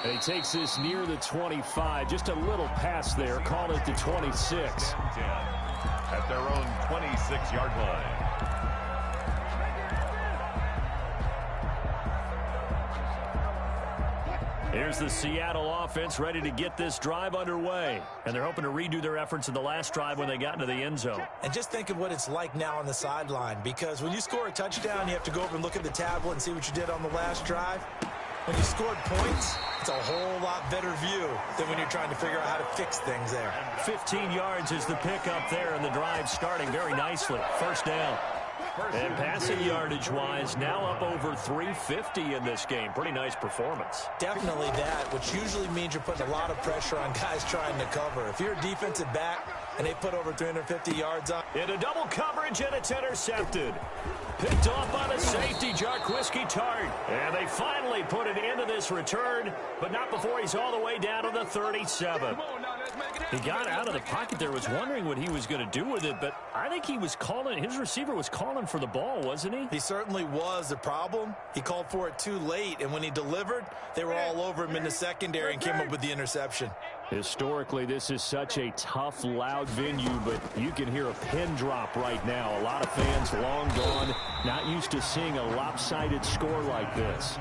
And he takes this near the 25. Just a little pass there. Call it the 26. At their own 26-yard line. Here's the Seattle offense ready to get this drive underway. And they're hoping to redo their efforts in the last drive when they got into the end zone. And just think of what it's like now on the sideline, because when you score a touchdown, you have to go over and look at the tablet and see what you did on the last drive. When you scored points, it's a whole lot better view than when you're trying to figure out how to fix things there. 15 yards is the pickup there, and the drive starting very nicely. First down. And passing yardage-wise, now up over 350 in this game. Pretty nice performance. Definitely that, which usually means you're putting a lot of pressure on guys trying to cover. If you're a defensive back and they put over 350 yards on. Into double coverage, and it's intercepted. Picked off by the safety, Jarquiski Tart. And they finally put it into this return, but not before he's all the way down to the 37. He got out of the pocket there, was wondering what he was going to do with it, but I think he was calling, his receiver was calling for the ball, wasn't he? He certainly was. The problem, he called for it too late, and when he delivered, they were all over him in the secondary and came up with the interception. Historically, this is such a tough, loud venue, but you can hear a pin drop right now. A lot of fans long gone, not used to seeing a lopsided score like this.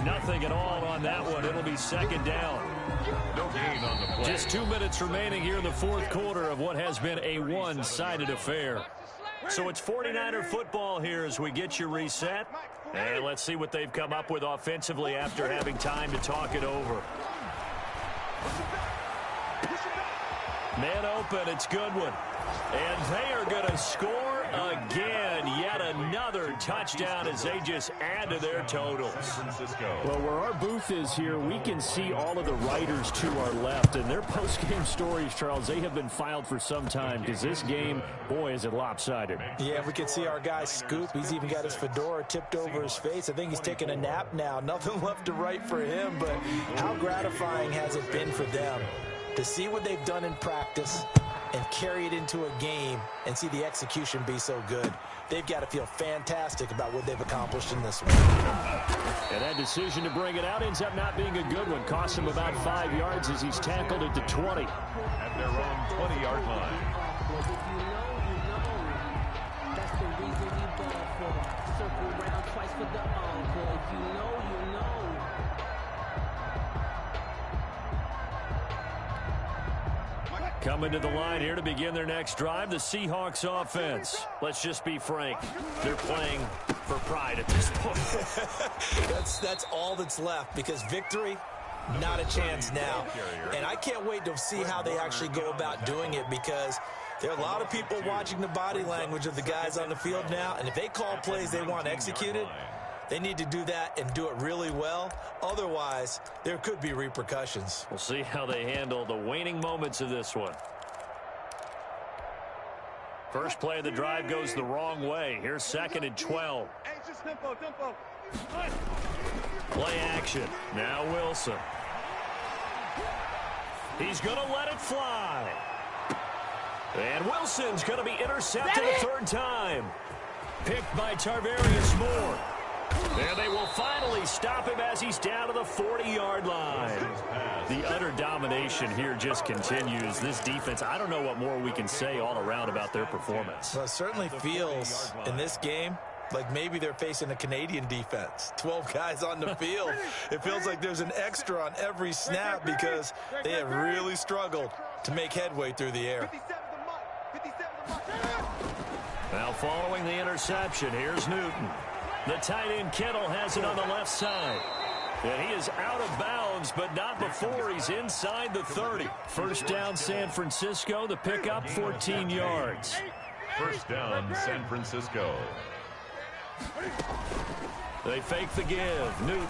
Nothing at all on that one. It'll be second down. No gain on the play. Just 2 minutes remaining here in the fourth quarter of what has been a one-sided affair. So it's 49er football here as we get you reset. And let's see what they've come up with offensively after having time to talk it over. Man open, it's Goodwin. And they are going to score again. Yet another touchdown as they just add to their totals. Well, where our booth is here, we can see all of the writers to our left. And their post-game stories, Charles, they have been filed for some time because this game, boy, is it lopsided. Yeah, we can see our guy Scoop. He's even got his fedora tipped over his face. I think he's taking a nap now. Nothing left to write for him, but how gratifying has it been for them to see what they've done in practice and carry it into a game and see the execution be so good. They've got to feel fantastic about what they've accomplished in this one. And that decision to bring it out ends up not being a good one. Costs him about 5 yards as he's tackled at the 20. At their own 20-yard line. That's the reason we ball for. Circle round twice for the encore. If you know, you know. Coming to the line here to begin their next drive, the Seahawks offense. Let's just be frank. They're playing for pride at this point. That's all that's left because victory, not a chance now. And I can't wait to see how they actually go about doing it because there are a lot of people watching the body language of the guys on the field now. And if they call plays they want executed, they need to do that and do it really well. Otherwise, there could be repercussions. We'll see how they handle the waning moments of this one. First play of the drive goes the wrong way. Here's 2nd and 12. Play action. Now Wilson. He's going to let it fly. And Wilson's going to be intercepted a third time. Picked by Tarvarius Moore. And they will finally stop him as he's down to the 40-yard line. The utter domination here just continues. This defense, I don't know what more we can say all around about their performance. Well, it certainly feels in this game like maybe they're facing a Canadian defense. 12 guys on the field. It feels like there's an extra on every snap because they have really struggled to make headway through the air. Now following the interception, here's Newton. The tight end Kittle has it on the left side. And he is out of bounds, but not before he's inside the 30. First down, San Francisco. The pickup, 14 yards. First down, San Francisco. They fake the give. Newton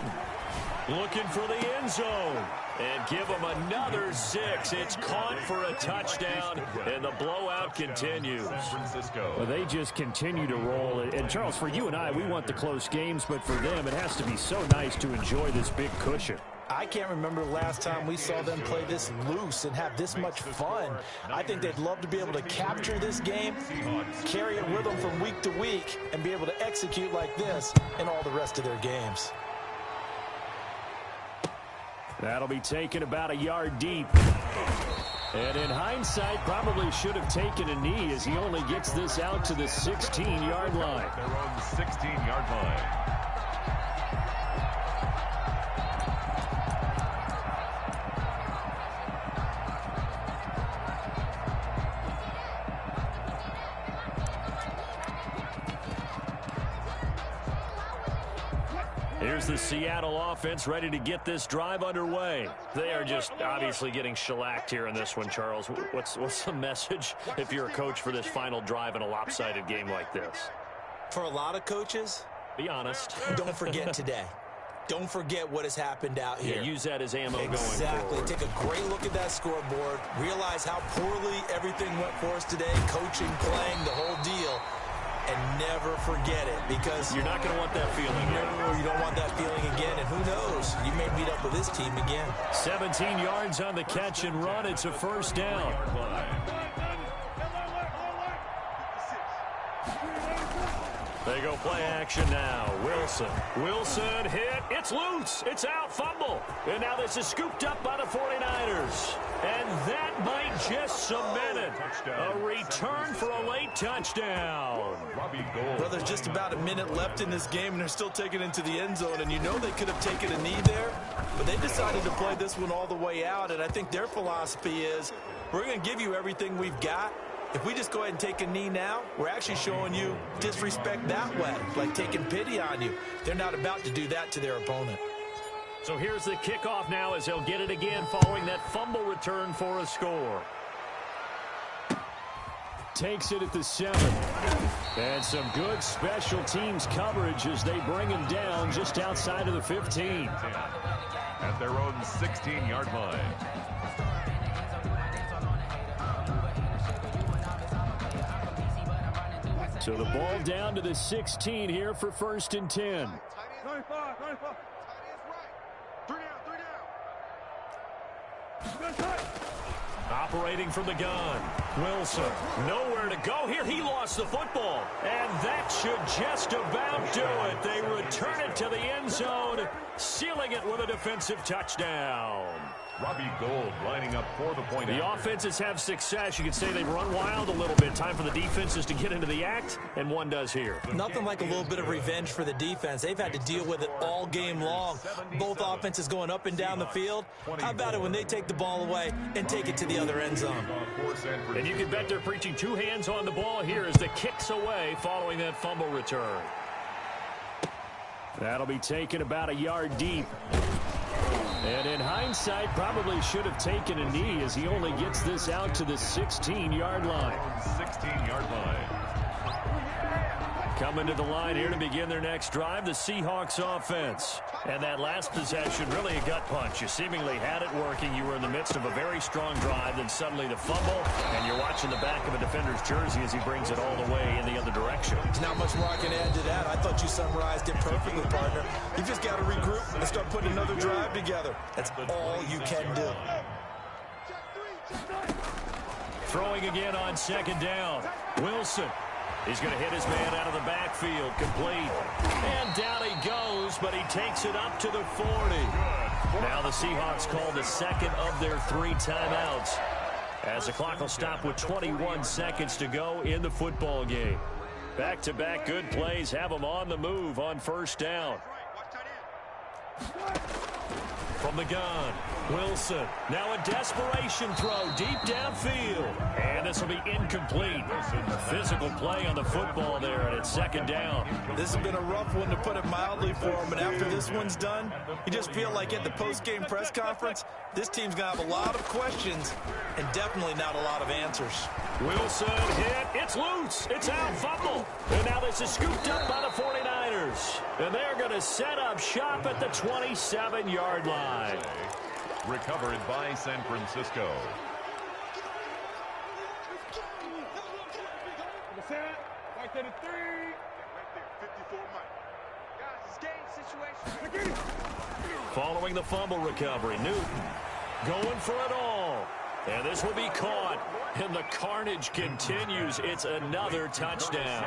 looking for the end zone. And give him another 6. It's caught for a touchdown, and the blowout continues. Well, they just continue to roll. And, Charles, for you and I, we want the close games, but for them, it has to be so nice to enjoy this big cushion. I can't remember the last time we saw them play this loose and have this much fun. I think they'd love to be able to capture this game, carry it with them from week to week, and be able to execute like this in all the rest of their games. That'll be taken about a yard deep. And in hindsight, probably should have taken a knee as he only gets this out to the 16-yard line. Their own 16-yard line. Here's the Seattle offense ready to get this drive underway. They are just obviously getting shellacked here in this one, Charles. What's the message if you're a coach for this final drive in a lopsided game like this? For a lot of coaches, be honest. Don't forget today. Don't forget what has happened out here. Yeah, use that as ammo going forward. Exactly. Take a great look at that scoreboard. Realize how poorly everything went for us today. Coaching, playing, the whole deal. And never forget it, because you're not going to want that feeling. No, you don't want that feeling again. And who knows? You may meet up with this team again. 17 yards on the catch and run. It's a first down. They go play action now. Wilson hit. It's loose. It's out. Fumble. And now this is scooped up by the 49ers. And that might just cement it. A return for a late touchdown. Well, there's just about a minute left in this game, and they're still taking it into the end zone. And you know they could have taken a knee there, but they decided to play this one all the way out. And I think their philosophy is, we're going to give you everything we've got. If we just go ahead and take a knee now, we're actually showing you disrespect that way, like taking pity on you. They're not about to do that to their opponent. So here's the kickoff now as they'll get it again following that fumble return for a score. Takes it at the 7. And some good special teams coverage as they bring him down just outside of the 15. At their own 16-yard line. So the ball down to the 16 here for 1st and 10. 95. 3 down. Operating from the gun. Wilson, nowhere to go here. He lost the football. And that should just about do it. They return it to the end zone, sealing it with a defensive touchdown. Robbie Gould lining up for the point. The offenses have success. You could say they've run wild a little bit. Time for the defenses to get into the act, and one does here. Nothing like a little bit of revenge for the defense. They've had to deal with it all game long. Both offenses going up and down the field. How about it when they take the ball away and take it to the other end zone? And you can bet they're preaching 2 hands on the ball here as the kick's away following that fumble return. That'll be taken about a yard deep. And in hindsight, probably should have taken a knee as he only gets this out to the 16-yard line. 16-yard line. Coming to the line here to begin their next drive, the Seahawks offense. And that last possession, really a gut punch. You seemingly had it working. You were in the midst of a very strong drive, then suddenly the fumble, and you're watching the back of a defender's jersey as he brings it all the way in the other direction. There's not much more I can add to that. I thought you summarized it perfectly, partner. You just got to regroup and start putting another drive together. That's all you can do. Throwing again on 2nd down. Wilson. He's going to hit his man out of the backfield, complete. And down he goes, but he takes it up to the 40. Now the Seahawks call the second of their 3 timeouts, as the clock will stop with 21 seconds to go in the football game. Back-to-back good plays have them on the move on 1st down. From the gun, Wilson. Now a desperation throw deep downfield. And this will be incomplete. Physical play on the football there, and it's 2nd down. This has been a rough one, to put it mildly, for him. And after this one's done, you just feel like at the post-game press conference, this team's going to have a lot of questions and definitely not a lot of answers. Wilson hit. It's loose. It's out. Fumble. And now this is scooped up by the 49ers. And they're going to set up shop at the 27-yard line. Recovered by San Francisco. Right there to 3. Right there, 54 Mike. Guys, it's game situation. Following the fumble recovery, Newton going for it all. And this will be caught. And the carnage continues. It's another touchdown.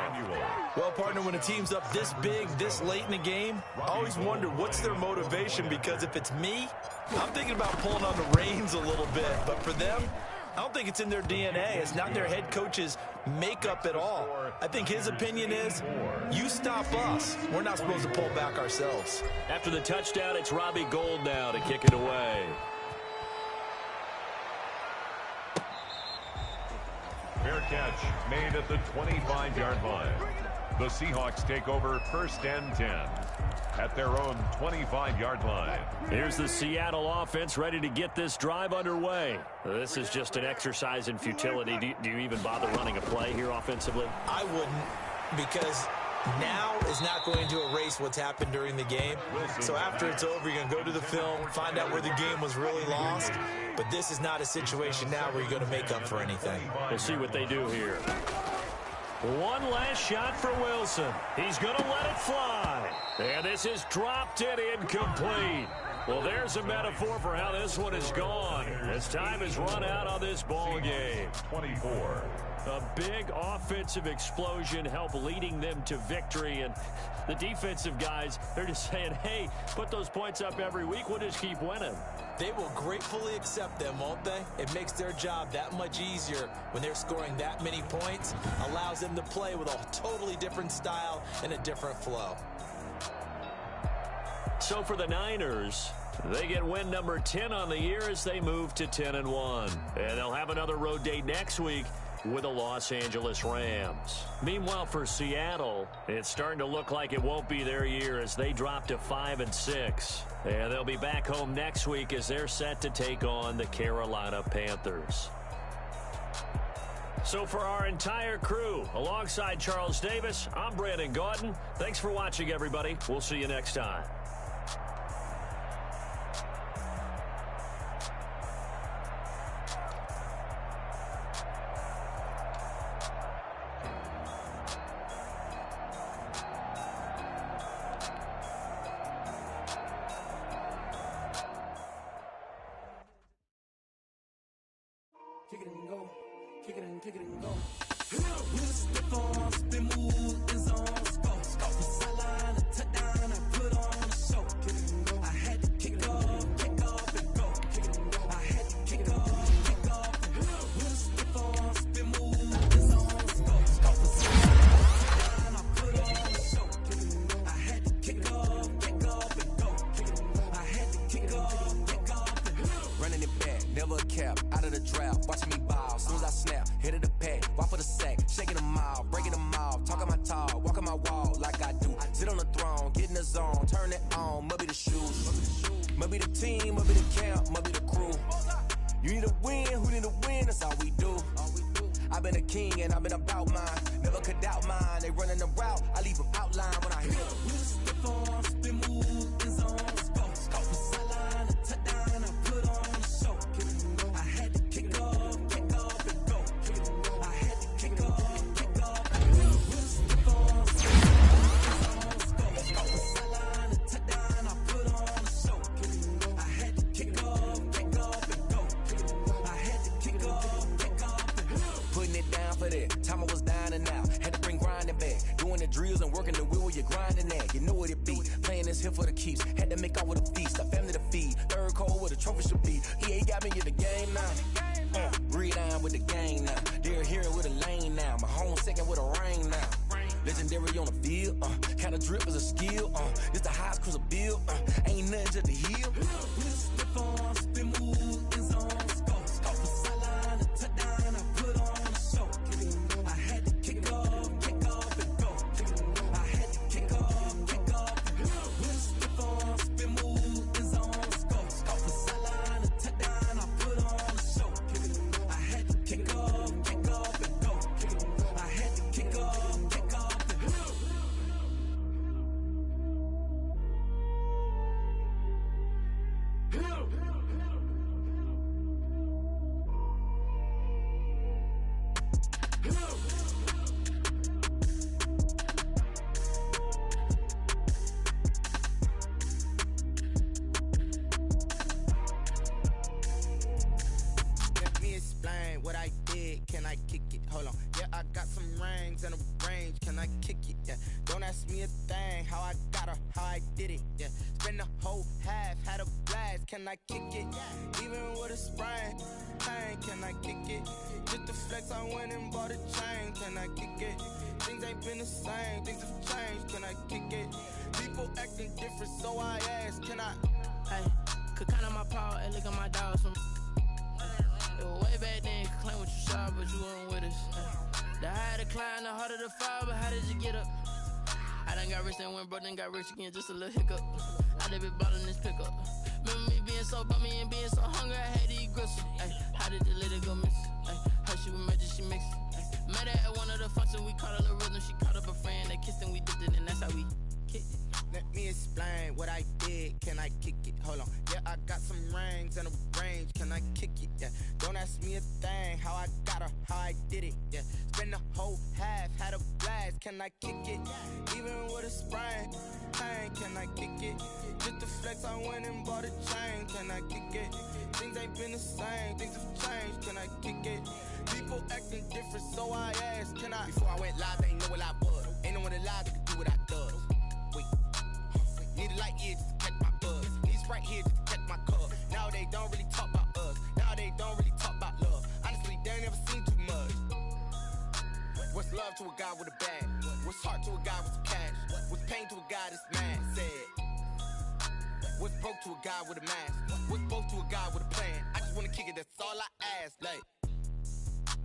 Well, partner, when a team's up this big, this late in the game, I always wonder what's their motivation, because if it's me, I'm thinking about pulling on the reins a little bit. But for them, I don't think it's in their DNA. It's not their head coach's makeup at all. I think his opinion is, you stop us. We're not supposed to pull back ourselves. After the touchdown, it's Robbie Gould now to kick it away. Fair catch made at the 25-yard line. The Seahawks take over 1st and 10 at their own 25-yard line. Here's the Seattle offense ready to get this drive underway. This is just an exercise in futility. Do you even bother running a play here offensively? I wouldn't, because now is not going to erase what's happened during the game. So after it's over, you're going to go to the film, find out where the game was really lost. But this is not a situation now where you're going to make up for anything. We'll see what they do here. One last shot for Wilson. He's going to let it fly. And this is dropped and incomplete. Well, there's a metaphor for how this one is gone as time has run out on this ball game. 24. A big offensive explosion helped leading them to victory. And the defensive guys, they're just saying, hey, put those points up every week. We'll just keep winning. They will gratefully accept them, won't they? It makes their job that much easier when they're scoring that many points. Allows them to play with a totally different style and a different flow. So for the Niners, they get win number 10 on the year as they move to 10-1. And they'll have another road day next week with the Los Angeles Rams. Meanwhile, for Seattle, it's starting to look like it won't be their year as they drop to 5-6. And they'll be back home next week as they're set to take on the Carolina Panthers. So for our entire crew, alongside Charles Davis, I'm Brandon Gaudin. Thanks for watching, everybody. We'll see you next time. Kick it and go. Kick it and kick it and go. With a stiff on, spin move, is on, go. The sideline, a touchdown, I put on a show. Kick it and go. I had to kick off and go. Kick it and go. I had to kick off and go. With a stiff on, spin move, is on, go. The sideline, I put on a show. Kick it and go. I had to kick off and go. Kick it and go. I had to kick off and go. Running it back, never a cap, out of the draft, watching me ball, soon as I snap, hit of the pack, walk for the sack, shaking them all, breaking them off, talking my talk, walking my wall like I do, sit on the throne, get in the zone, turn it on, must be the shoes, must be the team, must be the camp, must be the crew, you need a win, who need a win, that's all we do, I've been a king and I've been about mine, never could doubt mine, they running the route, I leave them outline when I hit them. With a stiff on, spin move, is on, go. The sideline, a touchdown, I put on a show. Kick it and go. I had to kick off and go. Kick it and go. I had to kick off and go. With a stiff on, spin move, is on, go. The sideline, a touchdown, I put on a show. Kick it and go. I had to kick off and go. Kick it and go. I had to kick off and go. Putting it down for that. Time I was down and out. Had to bring grinding back. Doing the drills and working the wheel where you're grinding at. You know what it be. Playing this here for the keeps. Had to make out with a feast. A family to feed. Third cold where the trophy should be. EA got me in the game now. Breed on with the game now. They're here with a lane now. My home second with a rain now. Legendary on the field. Kind of drip is a skill. It's the highest cruiser bill. Ain't nothing to the heel. With a stiff on, spin move, is on, go. The sideline, a touchdown, I put on a show. Kick it and go. I had to kick off and go. Kick it and go. I had to kick off and go. With a stiff on, spin move, is on, go. The sideline, a touchdown, I put on a show. Kick it and go. I had to kick off and go. Kick it and go. I had to kick off and go. Let me explain what I did. Can I kick it? Hold on. Yeah, I got some rings and a range. Can I kick it? Yeah. Don't ask me a thing. How I got her, how I did it. Yeah. Spend the whole half, had a blast. Can I kick it? Even with a sprain, pain. Can I kick it? Just to flex, I went and bought a chain. Can I kick it? Things ain't been the same. Things have changed. Can I kick it? People acting different, so I ask. Can I? Hey, could count on my power and look at my dogs from. It was way back then, could claim what you saw, but you weren't with us. The higher the climb, the harder the fall, but how did you get up? I done got rich and went broke, then got rich again, just a little hiccup. I done been ballin' this pickup. Remember me being so bummy and being so hungry, I had to eat gristle. Ay, how did the lady go miss? Ay, how she was magic, she mixed. Met her at one of the functions, we caught a little rhythm. She caught up a friend, they kissed and we dipped it, and that's how we kicked it. Let me explain what I did. Can I kick it? Hold on. Yeah, I got some rings and a range. Can I kick it? Yeah. Don't ask me a thing. How I got her, how I did it. Yeah. Spend the whole half, had a blast. Can I kick it? Even with a sprain. Pain, can I kick it? Just the flex, I went and bought a chain. Can I kick it? Things ain't been the same. Things have changed. Can I kick it? People acting different, so I asked. Can I? Before I went live, they ain't know what I was. Ain't no one alive that could do what I does. Wait. Need a light here just to catch my buzz. Need Sprite here just to catch my cup. Now they don't really talk about us. Now they don't really talk about love. Honestly, they ain't never seen too much. What's love to a guy with a bag? What's heart to a guy with some cash? What's pain to a guy that's mad? Said. What's broke to a guy with a mask? What's broke to a guy with a plan? I just wanna kick it, that's all I ask. Like,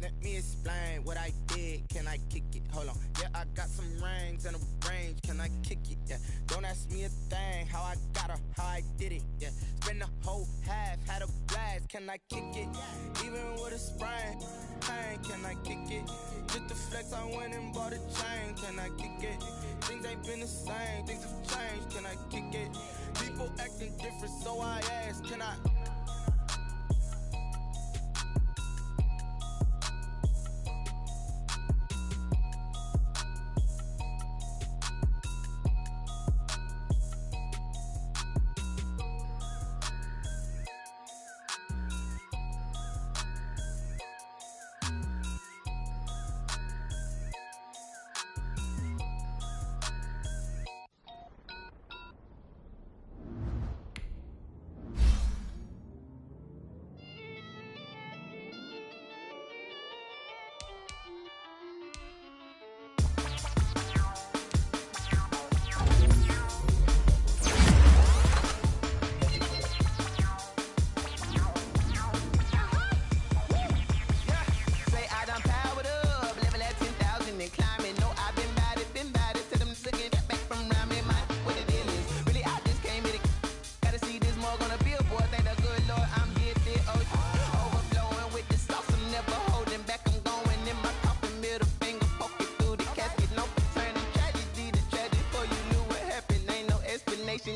let me explain what I did. Can I kick it? Hold on. Yeah, I got some rings and a range. Can I kick it? Yeah. Don't ask me a thing. How I got her, how I did it. Yeah. Spend the whole half, had a blast. Can I kick it? Even with a sprain. Pain, can I kick it? Just the flex, I went and bought a chain. Can I kick it? Things ain't been the same. Things have changed. Can I kick it? People acting different, so I asked. Can I?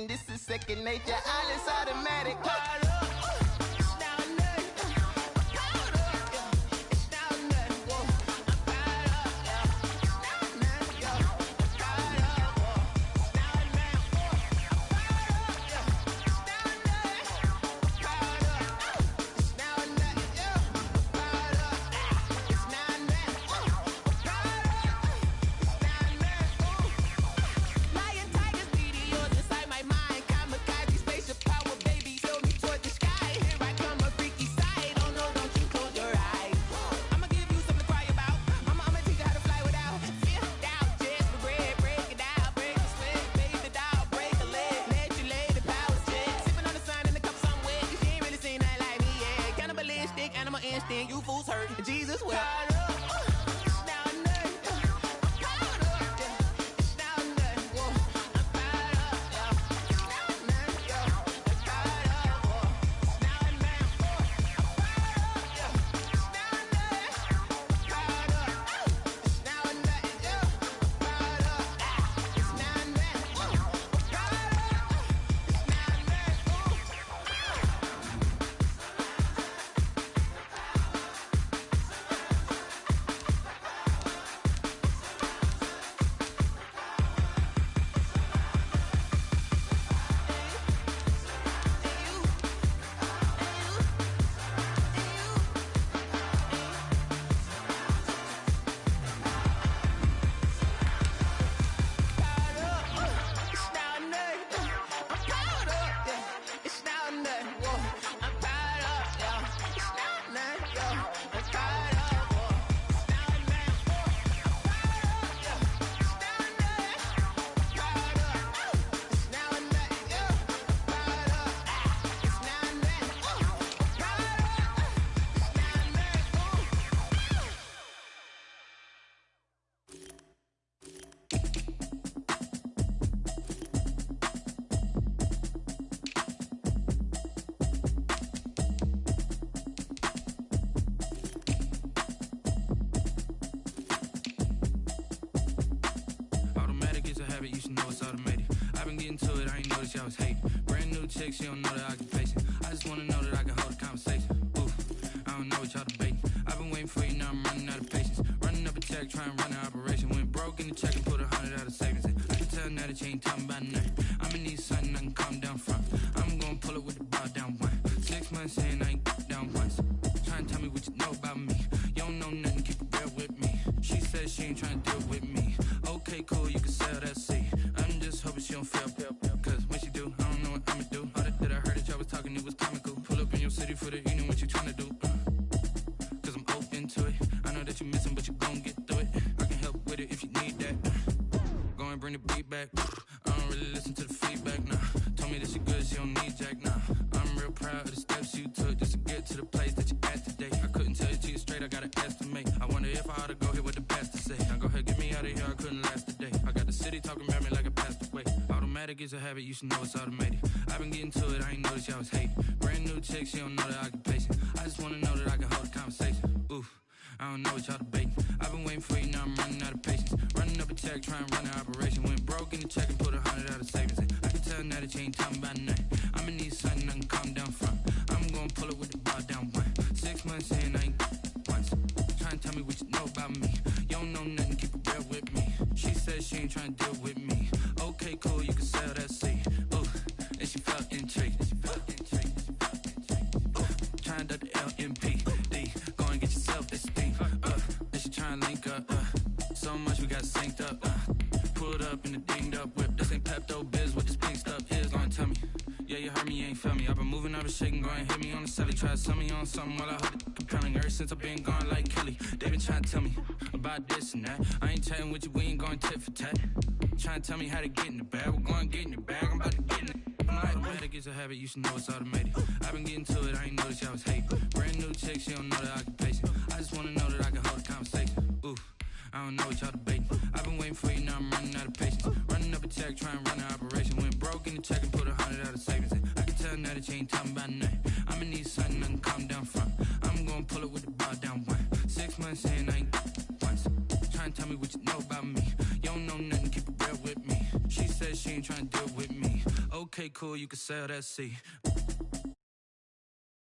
This is second nature, all is automatic. You fools hurt. Jesus will. new chick, she don't know the occupation. I just wanna know that I can hold a conversation. Oof, I don't know what y'all debating. I've been waiting for you, now I'm running out of patience. Running up a check, trying to run an operation. Went broke in the check and put 100 out of savings in. I can tell now that you ain't talking about nothing. I'ma need something I can calm down from. I'm gonna pull it with the bar down one. 6 months in, I ain't down once. Trying to tell me what you know about me. You don't know nothing, keep it real with me. She says she ain't trying to deal with me. Okay, cool, you can sell that seat. I'm just hoping she don't fail. Cause when she do, I don't know what I'ma do. All that I heard that y'all was talking, it was comical. Pull up in your city for the evening, what you trying to do? Cause I'm open to it. I know that you missing, but you gon' get through it. I can help with it if you need that. Go and bring the beat back. I don't really listen to the feedback, nah. Told me that she good, she don't need jack, nah. I'm real proud of the steps you took just to get to the place that you at today. I couldn't tell you to you straight, I gotta estimate. I wonder if I ought to go here with the pastor say. Now go ahead, get me out of here, I couldn't last a day. I got the city talking about me like I passed away. Automatic is a habit, you should know it's automated. I've been getting to it, I ain't noticed y'all was hating. Brand new chick, she don't know the occupation. I just wanna know that I can hold a conversation. Oof, I don't know what y'all debating. I've been waiting for you, now I'm running out of patience. Running up a check, trying to run an operation. Went broke in the check and put 100 out of savings in. I can tell now that you ain't talking about nothing. I'ma need something I can calm down from. I'm gonna pull it with the bar down one. 6 months in, I ain't once. Trying to tell me what you know about me. You don't know nothing, keep it real with me. She says she ain't trying to deal with me. Okay, cool, you can sell that seat. Ooh, and she felt intrigued. Trying to duck the LMPD. Go and get yourself this thing. And she trying to link up. So much we got synced up. Pulled up in the dinged up whip. This ain't Pepto Biz, what this pink stuff is. Gonna tell me. Yeah, you heard me, you ain't felt me. I've been moving, I've been shaking, go and hit me on the celly. Try to sell me on something while I hold it compelling. Ever since I've been gone like Kelly, they been trying to tell me about this and that. I ain't chatting with you, we ain't going tit for tat. Trying to tell me how to get in the bag. We're going to get in the bag, I'm about to get in it. Automatic is a habit, you should know it's automated. I've been getting to it, I ain't noticed y'all was hating. Brand new chick, she don't know the occupation. I just wanna know that I can hold a conversation. Oof, I don't know what y'all debating. I've been waiting for you, now I'm running out of patience. Running up a check, trying to run an operation. Went broke in the check and put 100 out of savings in. I can tell now that you ain't talking about nothing. I'ma need something I can calm down from. I'm gonna pull it with the bar down one. 6 months in, I ain't once. Trying to tell me what you know about me. You don't know nothing, keep it real with me. She says she ain't trying to deal with me. Okay, cool, you can sell that seat.